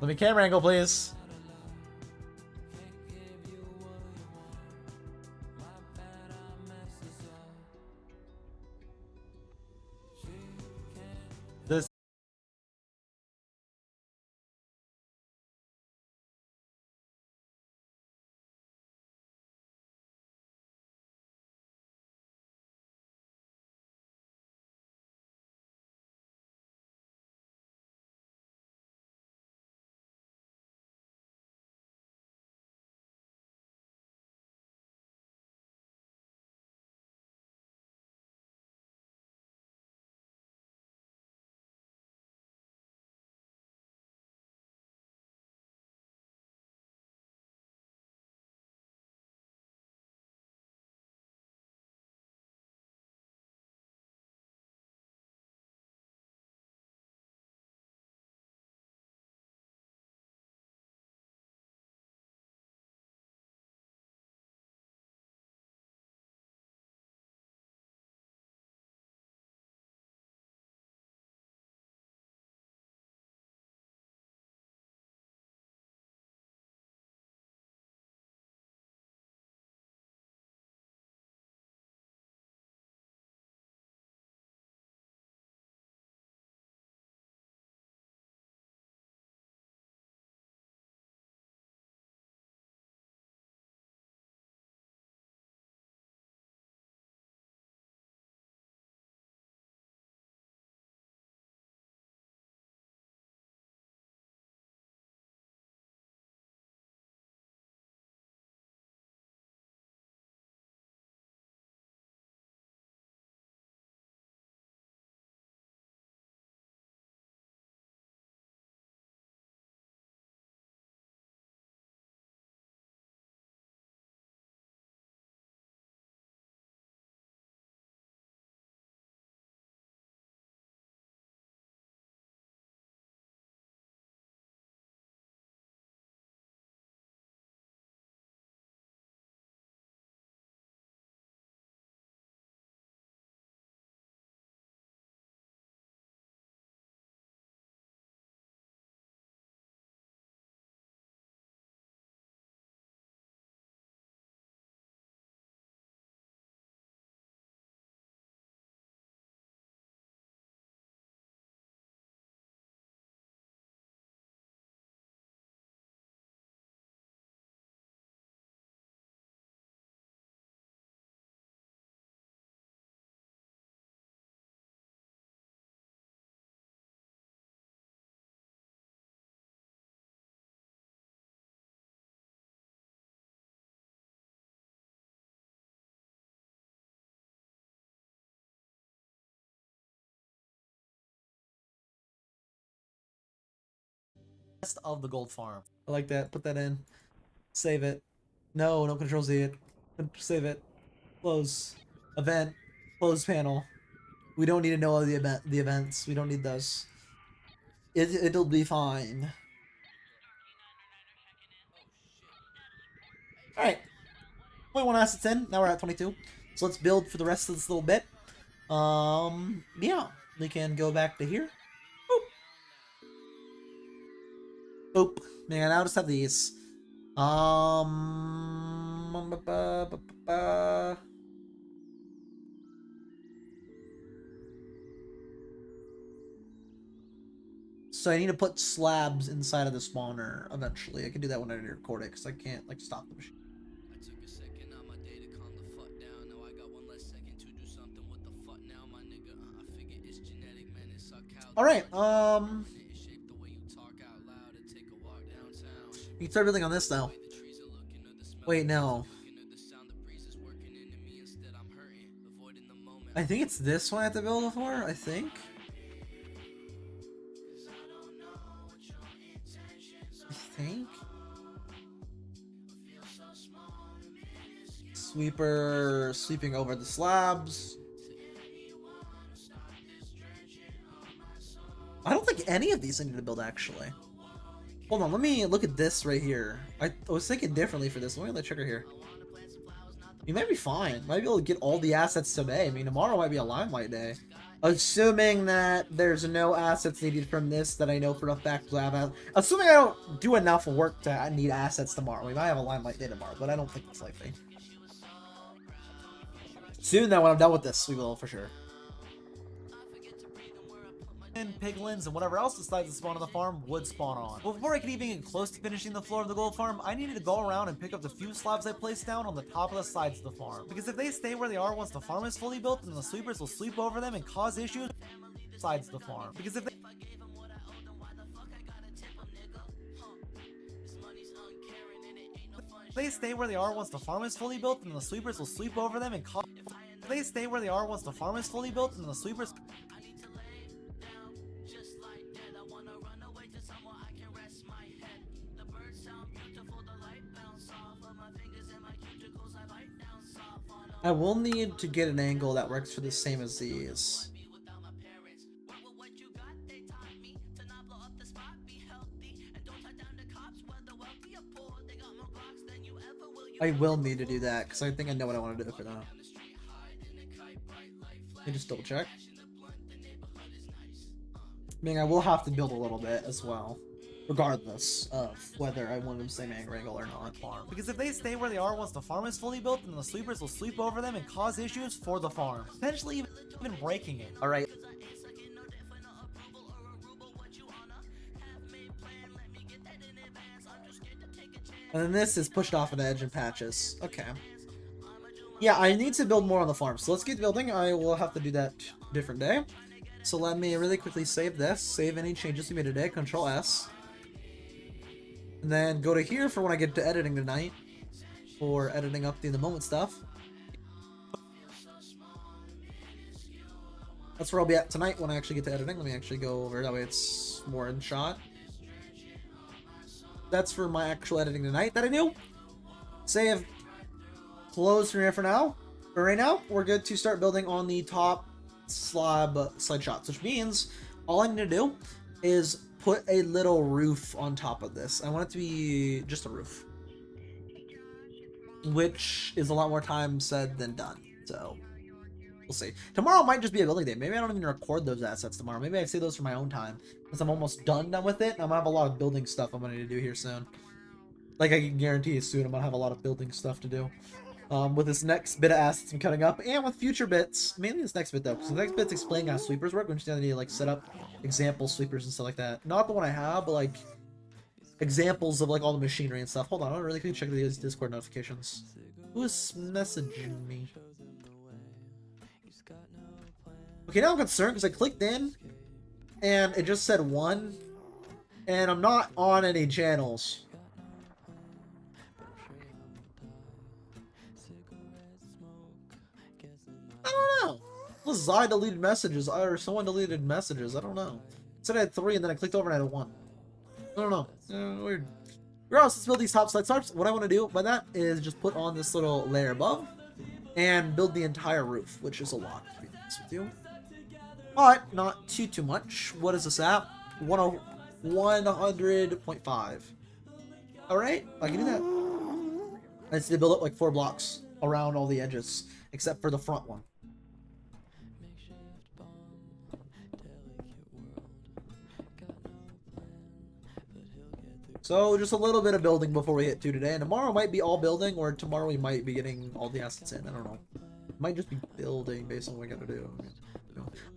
[SPEAKER 3] Let me camera angle, please.
[SPEAKER 1] rest of the gold farm.
[SPEAKER 2] I like that. Put that in. Save it. No, no control Z it. Save it. Close. Event. Close panel. We don't need to know the events. We don't need those. It'll be fine. Alright. 21 assets in. Now we're at 22. So let's build for the rest of this little bit. Yeah. We can go back to here. Boop. Boop. Man, I'll just have these. So I need to put slabs inside of the spawner eventually. I can do that when I record it because I can't like stop the machine.
[SPEAKER 4] I took a second on my day to calm the fuck down. Now I got one less second to do something. What the fuck now, my nigga? I figure it's genetic, man. It suck how.
[SPEAKER 2] All right.
[SPEAKER 4] It shaped the way you talk out loud and take a walk downtown.
[SPEAKER 2] You can start building on this now.
[SPEAKER 4] The trees are looking at the smell.
[SPEAKER 2] Wait, no.
[SPEAKER 4] Looking at the sound, the breeze is working into me. Instead, I'm hurting, avoiding the moment.
[SPEAKER 2] I think it's this one I have to build it for. I think. Sweeper sweeping over the slabs. I don't think any of these I need to build actually. Hold on, let me look at this right here. I was thinking differently for this. Let me let checker here. You might be fine. Might be able to get all the assets today. I mean, tomorrow might be a limelight day. Assuming that there's no assets needed from this that I know for a fact to have. Assuming I don't do enough work to need assets tomorrow. We might have a limelight day tomorrow, but I don't think it's likely. Soon, though, when I'm done with this, we will for sure.
[SPEAKER 1] And piglins and whatever else decides to spawn on the farm would spawn on. But before I could even get close to finishing the floor of the gold farm, I needed to go around and pick up the few slabs I placed down on the top of the sides of the farm. Because if they stay where they are once the farm is fully built, then the sweepers will sweep over them and cause issues sides of the farm. Because if they stay where they are once the farm is fully built, then the sweepers will sweep over them and cause. If they stay where they are once the farm is fully built, then the sweepers.
[SPEAKER 2] I will need to get an angle that works for the same as these. I will need to do that because I think I know what I want to do for that. Let me just double check. I mean, I will have to build a little bit as well, regardless of whether I want them the same angle or not.
[SPEAKER 1] Farm. Because if they stay where they are once the farm is fully built, then the sweepers will sweep over them and cause issues for the farm, potentially even breaking it.
[SPEAKER 2] All right. And then this is pushed off an edge and patches. Okay. Yeah, I need to build more on the farm. So let's get building. I will have to do that different day. So let me really quickly save this. Save any changes we made today. Control S. And then go to here for when I get to editing tonight. For editing up the in the moment stuff. That's where I'll be at tonight when I actually get to editing. Let me actually go over. That way it's more in shot. That's for my actual editing tonight that I do. Save. Close from here for now. But right now, we're good to start building on the top slide shots, which means all I need to do is put a little roof on top of this. I want it to be just a roof, which is a lot more time said than done. So we'll see. Tomorrow might just be a building day. Maybe I don't even record those assets tomorrow. Maybe I save those for my own time because I'm almost done with it. I'm gonna have a lot of building stuff I'm gonna need to do here soon. Like I can guarantee you soon, I'm gonna have a lot of building stuff to do. With this next bit of assets I'm cutting up, and with future bits, mainly this next bit though, because the next bit's explaining how sweepers work. We just need to like set up example sweepers and stuff like that. Not the one I have, but like examples of like all the machinery and stuff. Hold on, I want to really quickly check these Discord notifications. Who is messaging me? Okay, now I'm concerned because I clicked in and it just said 1, and I'm not on any channels. I don't know. Unless I deleted messages or someone deleted messages. I don't know. It said I had 3 and then I clicked over and I had 1. I don't know. Weird. Regardless, let's build these top side tarps. What I want to do by that is just put on this little layer above and build the entire roof, which is a lot, to be honest with you. But not too much. What is this at? 100.5. Alright, I can do that. I just need to build up like 4 blocks around all the edges, except for the front one. So just a little bit of building before we hit 2 today, and tomorrow might be all building, or tomorrow we might be getting all the assets in. I don't know. It might just be building based on what we gotta do.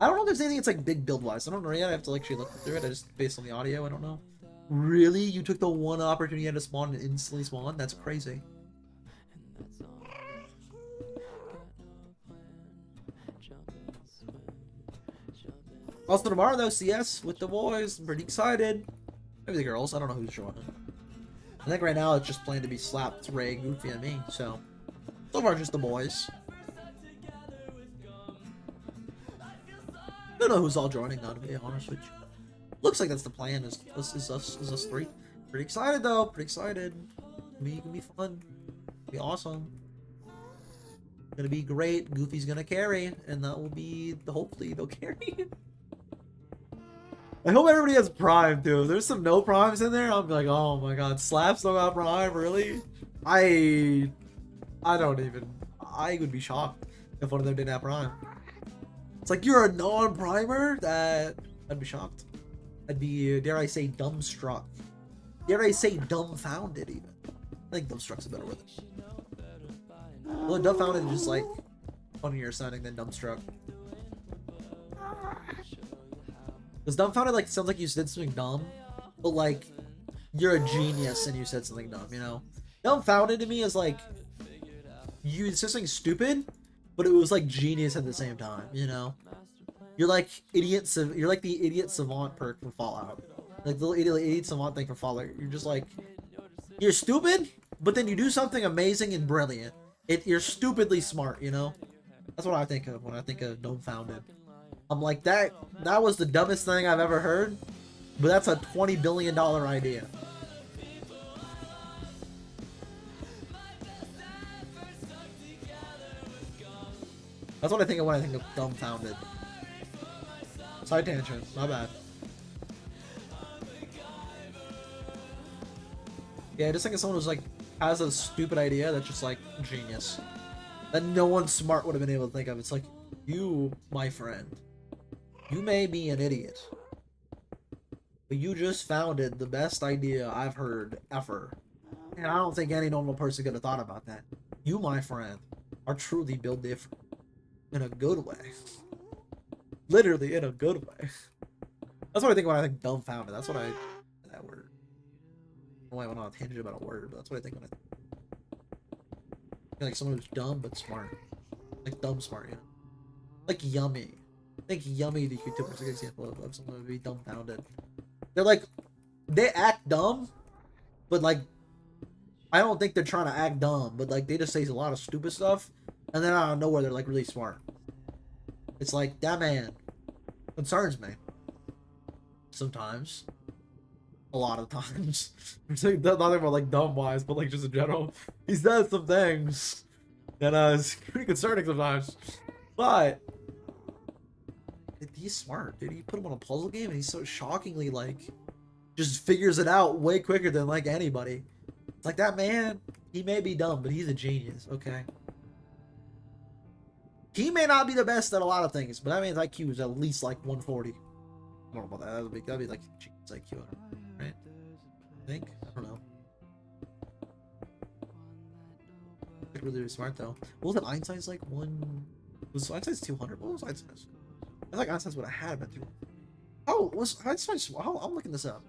[SPEAKER 2] I don't know if there's anything that's like big build wise. I don't know yet. I have to like actually look through it. I just based on the audio. I don't know. Really, you took the one opportunity you had to spawn and instantly spawn? That's crazy. Also tomorrow though, CS with the boys. I'm pretty excited. Maybe the girls. I don't know who's joining. I think right now it's just planned to be Slapped, Ray, Goofy, and me. So far just the boys. Don't know who's all joining though, to be honest with you. Looks like that's the plan. Is us 3. Pretty excited though. Pretty excited. Gonna be fun. Be awesome. Gonna be great. Goofy's gonna carry, and that will be hopefully they'll carry. I hope everybody has Prime too. If there's some no Primes in there, I'll be like, oh my god, Slaps don't got Prime, really? I don't even. I would be shocked if one of them didn't have Prime. It's like you're a non-primer? I'd be shocked. I'd be, dare I say, dumbstruck. Dare I say, dumbfounded even. I think dumbstruck's a better word. Well, dumbfounded is just like funnier sounding than dumbstruck. Because dumbfounded like sounds like you said something dumb, but like you're a genius and you said something dumb, you know? Dumbfounded to me is like you said something stupid, but it was like genius at the same time, you know? You're like you're like the idiot savant perk from Fallout. Like the little idiot savant thing from Fallout. You're just like, you're stupid, but then you do something amazing and brilliant. You're stupidly smart, you know? That's what I think of when I think of dumbfounded. I'm like, that was the dumbest thing I've ever heard, but that's a $20 billion idea. That's what I think of when I think of dumbfounded. Side tangent, my bad. Yeah, I just think of someone who's like, has a stupid idea that's just like genius. That no one smart would have been able to think of. It's like, you, my friend. You may be an idiot, but you just founded the best idea I've heard ever. And I don't think any normal person could have thought about that. You, my friend, are truly built different. In a good way. Literally, in a good way. That's what I think when I think dumbfounded. That's what that word. I don't know why I went on a tangent about a word, but that's what I think when I like someone who's dumb but smart. Like dumb smart, you know? Like Yummy. I think Yummy, the YouTuber, is a good example of someone who would be dumbfounded. They're like, they act dumb, but like, I don't think they're trying to act dumb, but like, they just say a lot of stupid stuff, and then out of nowhere, they're like really smart. It's like, that man concerns me. Sometimes. A lot of times. I'm saying nothing about like dumb-wise, but like just in general. He says some things that is pretty concerning sometimes. But he's smart, dude. You put him on a puzzle game and he's so shockingly like just figures it out way quicker than like anybody. It's like, that man, he may be dumb, but he's a genius, okay? He may not be the best at a lot of things, but that man's IQ is at least like 140. I don't know about that. That'd be like genius IQ, right? I think. I don't know. Really smart though. What was it? Einstein's like was Einstein's 200? What was Einstein's? I feel like Einstein's would have had been 200. Oh, was Einstein's? Oh, I'm looking this up.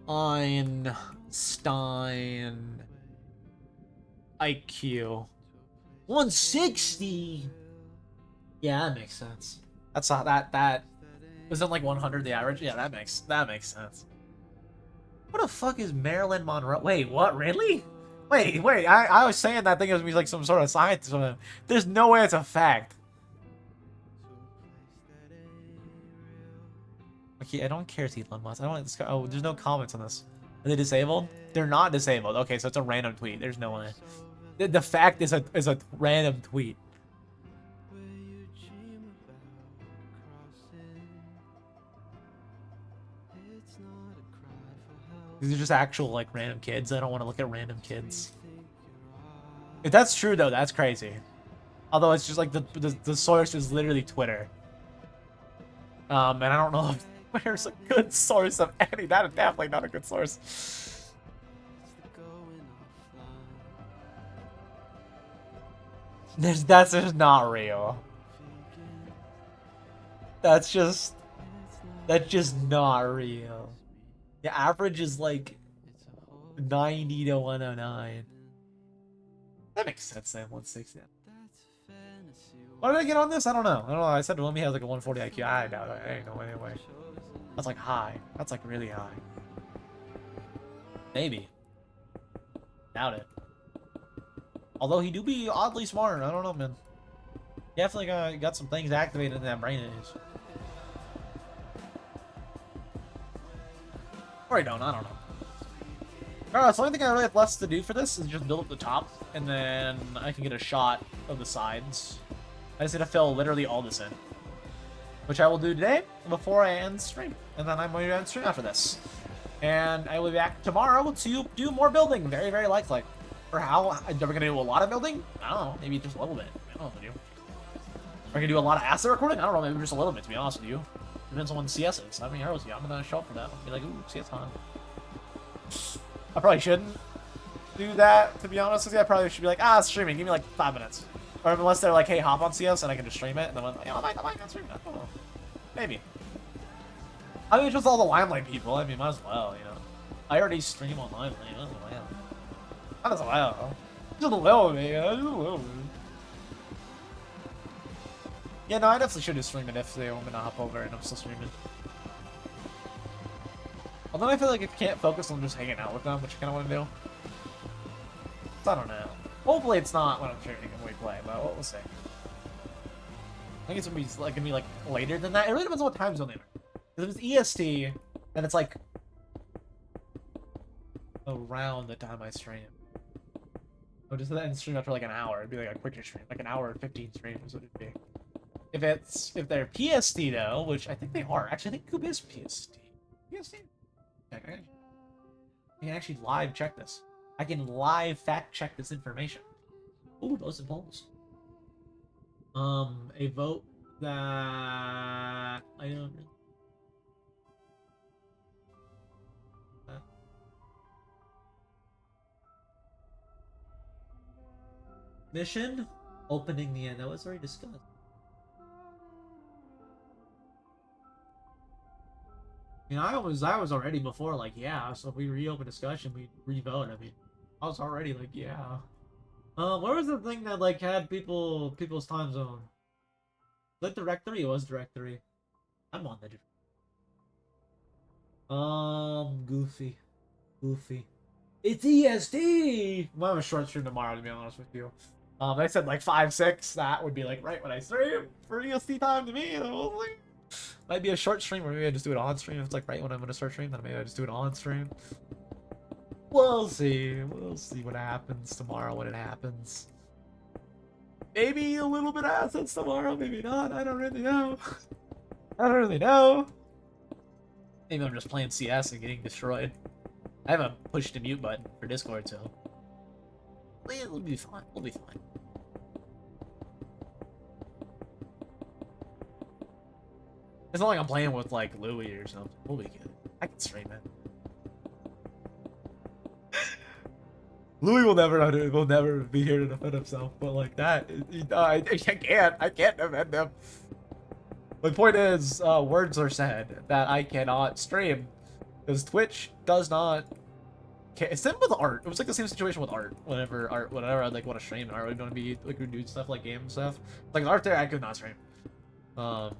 [SPEAKER 3] Einstein IQ 160. Yeah, that makes sense. That's not that wasn't like 100 the average. Yeah, that makes sense. What the fuck is Marilyn Monroe? Wait, what? Really? Wait. I was saying that thing was like some sort of science. There's no way it's a fact. I don't care, Elon Musk. I don't like this guy. Oh, there's no comments on this. Are they disabled? They're not disabled. Okay, so it's a random tweet. There's no way. The fact is a random tweet. These are just actual like random kids. I don't want to look at random kids. If that's true though, that's crazy. Although it's just like the source is literally Twitter. And I don't know if Twitter's a good source of any. That is definitely not a good source. That's just not real. That's just not real. The average is like 90 to 109. That makes sense then, 160. Why did I get on this? I don't know. I said Wilmy has like a 140 IQ. I doubt it. I ain't no anyway. That's like high. That's like really high. Maybe. Doubt it. Although he do be oddly smart. I don't know, man. Definitely got some things activated in that brain of his. Or I don't know. Alright, so the only thing I really have left to do for this is just build up the top, and then I can get a shot of the sides. I just need to fill literally all this in. Which I will do today before I end stream. And then I'm going to end stream after this. And I will be back tomorrow to do more building. Very, very likely. For how? Are we going to do a lot of building? I don't know. Maybe just a little bit. I don't know what to do. Are we going to do a lot of asset recording? I don't know. Maybe just a little bit, to be honest with you. Depends on when CS is. I mean, I'm going to show up for that. I'll be like, ooh, CS time. I probably shouldn't do that, to be honest with you. I probably should be like, streaming. Give me like 5 minutes. Or unless they're like, hey, hop on CS and I can just stream it. And then I'm like, I might not stream it. I don't know. Maybe. I mean, it's just all the Limelight people. I mean, might as well, you know. I already stream on Limelight. Might as well. Just a little bit, Just a little bit. Yeah, no, I definitely should have streamed it if they want me to hop over and I'm still streaming. Although I feel like I can't focus on just hanging out with them, which I kind of want to do. So I don't know. Hopefully it's not when I'm streaming and we play, but we'll see. I think it's gonna be like later than that. It really depends on what time zone they are. Because if it's EST, then it's like around the time I stream. I'll just end stream after like an hour. It'd be like a quicker stream, like an hour and 15 stream is what it'd be. If they're PST though, which I think they are. Actually, I think Coop is PST. PST. I can actually live check this. I can live fact check this information. Ooh, those are polls. A vote that I don't. Mission opening the end. That was already discussed. I mean, I was already before like, yeah, so if we reopen discussion, we re-vote. I mean, I was already like, yeah. What was the thing that like had people's time zone? Was it directory? It was directory. I'm on the Goofy. It's EST! We'll have a short stream tomorrow, to be honest with you. I said like 5, 6. That would be like right when I stream for EST time to me. Might be a short stream, or maybe I just do it on stream. If it's like right when I'm gonna start stream, then maybe I just do it on stream. We'll see. We'll see what happens tomorrow when it happens. Maybe a little bit of assets tomorrow, maybe not. I don't really know. Maybe I'm just playing CS and getting destroyed. I haven't pushed the mute button for Discord, so it'll be fine. We'll be fine. It's not like I'm playing with like Louis or something. We'll be good. I can stream it. Louis will never be here to defend himself, but like that, I can't defend him. My point is, words are said that I cannot stream because Twitch does not. Same with art. It was like the same situation with art. Whenever I'd like want to stream art, we'd want to be like we do stuff like game stuff. Like art there, I could not stream. Because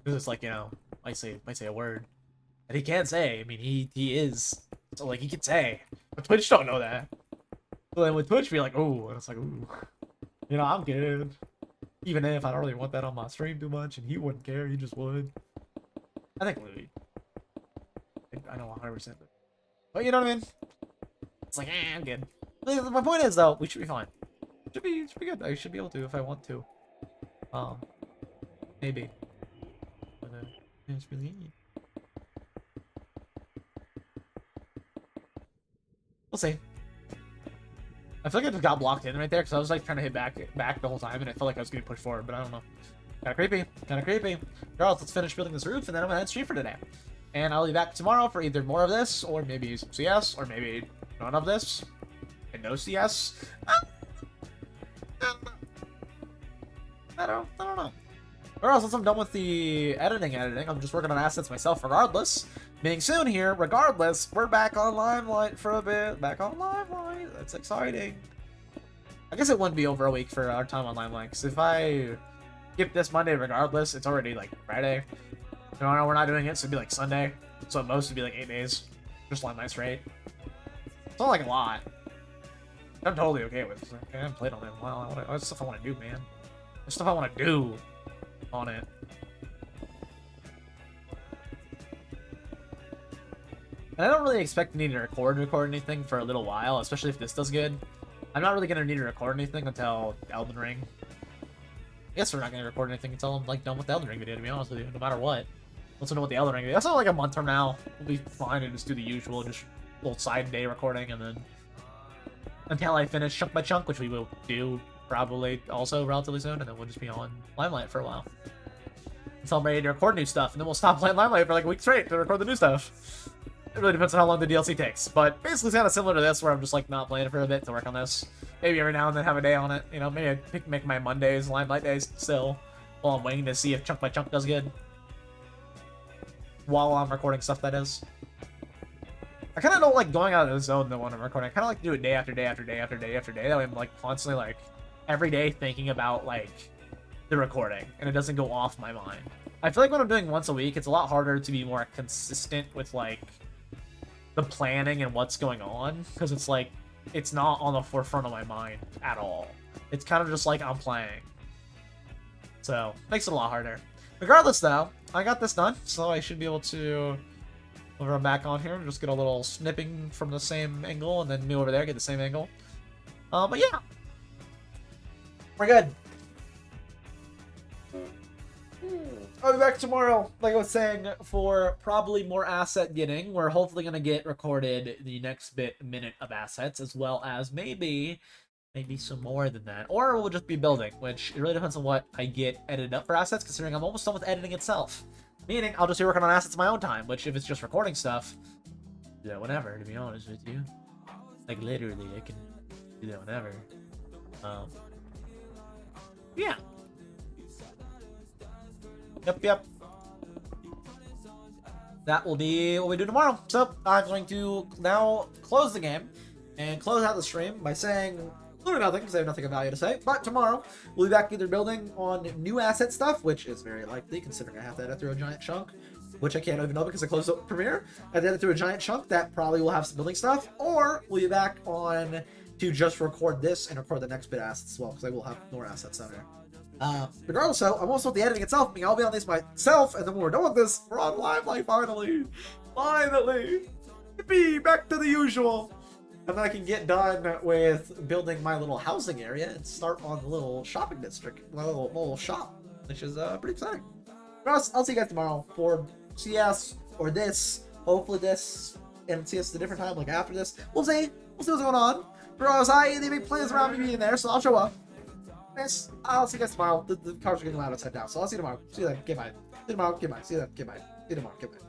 [SPEAKER 3] it's like, you know, might say a word that he can't say. I mean, he is. So like he could say, but Twitch don't know that. So then with Twitch, be like, oh, and it's like, ooh, you know, I'm good.
[SPEAKER 2] Even if I don't really want that on my stream too much, and he wouldn't care, he just would. I think Louis. I know 100%. But you know what I mean? It's like, I'm good. My point is, though, we should be fine. Should be good. I should be able to if I want to. Maybe. But, it's really neat. We'll see. I feel like I just got blocked in right there because I was like trying to hit back the whole time, and I felt like I was getting pushed forward, but I don't know. Kinda creepy. Kinda creepy. Girls, let's finish building this roof, and then I'm gonna end stream for today. And I'll be back tomorrow for either more of this, or maybe some CS, or maybe none of this, and no CS. I don't know. Or else, once I'm done with the editing, I'm just working on assets myself regardless. Meaning soon here, regardless, we're back on Limelight for a bit. Back on Limelight. That's exciting. I guess it wouldn't be over a week for our time on Limelight, because if I skip this Monday regardless, it's already like Friday. No, we're not doing it, so it'd be like Sunday. So at most it'd be like 8 days. Just Limelight straight. It's not like a lot. I'm totally okay with it. I haven't played on it in a while. What stuff I want to do, man. There's stuff I want to do on it. And I don't really expect to need to record anything for a little while, especially if this does good. I'm not really going to need to record anything until Elden Ring. I guess we're not going to record anything until I'm like done with the Elden Ring video, to be honest with you, no matter what. Once we know what the Elden Ring video. That's not like a month from now. We'll be fine and just do the usual, just little side day recording, and then until I finish chunk by chunk, which we will do probably also relatively soon, and then we'll just be on Limelight for a while. Until I'm ready to record new stuff, and then we'll stop playing Limelight for like a week straight to record the new stuff. It really depends on how long the DLC takes, but basically it's kind of similar to this, where I'm just like not playing it for a bit to work on this. Maybe every now and then have a day on it, you know, maybe I make my Mondays Limelight days still, while I'm waiting to see if chunk by chunk does good. While I'm recording stuff, that is. I kind of don't like going out of the zone though when I'm recording. I kind of like to do it day after day after day after day after day. That way I'm like constantly like every day thinking about like the recording, and it doesn't go off my mind. I feel like when I'm doing once a week, it's a lot harder to be more consistent with like the planning and what's going on, because it's like it's not on the forefront of my mind at all. It's kind of just like I'm playing, so makes it a lot harder. Regardless though, I got this done, so I should be able to run back on here and just get a little snipping from the same angle, and then me over there get the same angle. But yeah, we're good. I'll be back tomorrow, like I was saying, for probably more asset getting. We're hopefully going to get recorded the next minute of assets, as well as maybe some more than that. Or we'll just be building, which it really depends on what I get edited up for assets, considering I'm almost done with editing itself. Meaning, I'll just be working on assets in my own time, which if it's just recording stuff, yeah, whenever, to be honest with you. Like, literally, I can do that whenever. Yeah. Yep. That will be what we do tomorrow. So, I'm going to now close the game and close out the stream by saying literally nothing, because I have nothing of value to say. But tomorrow, we'll be back either building on new asset stuff, which is very likely, considering I have to edit through a giant chunk, which I can't even know because I closed up Premiere. I edit through a giant chunk that probably will have some building stuff, or we'll be back on to just record this and record the next bit of assets as well, because I will have more assets on there. Regardless, though, I'm also with the editing itself. I mean, I'll be on these myself, and then when we're done with this, we're on Limelight finally. Finally! Yippee! Back to the usual. And then I can get done with building my little housing area and start on the little shopping district, my little shop, which is pretty exciting. But I'll see you guys tomorrow for CS or this. Hopefully this, and CS at a different time, like after this. We'll see. We'll see what's going on. Bros, they make plans around me being there, so I'll show up. Yes, I'll see you guys tomorrow. The cars are getting loud outside now, so I'll see you tomorrow. See you then. Goodbye. See you tomorrow. Goodbye. See you then. Goodbye. See you tomorrow. Goodbye.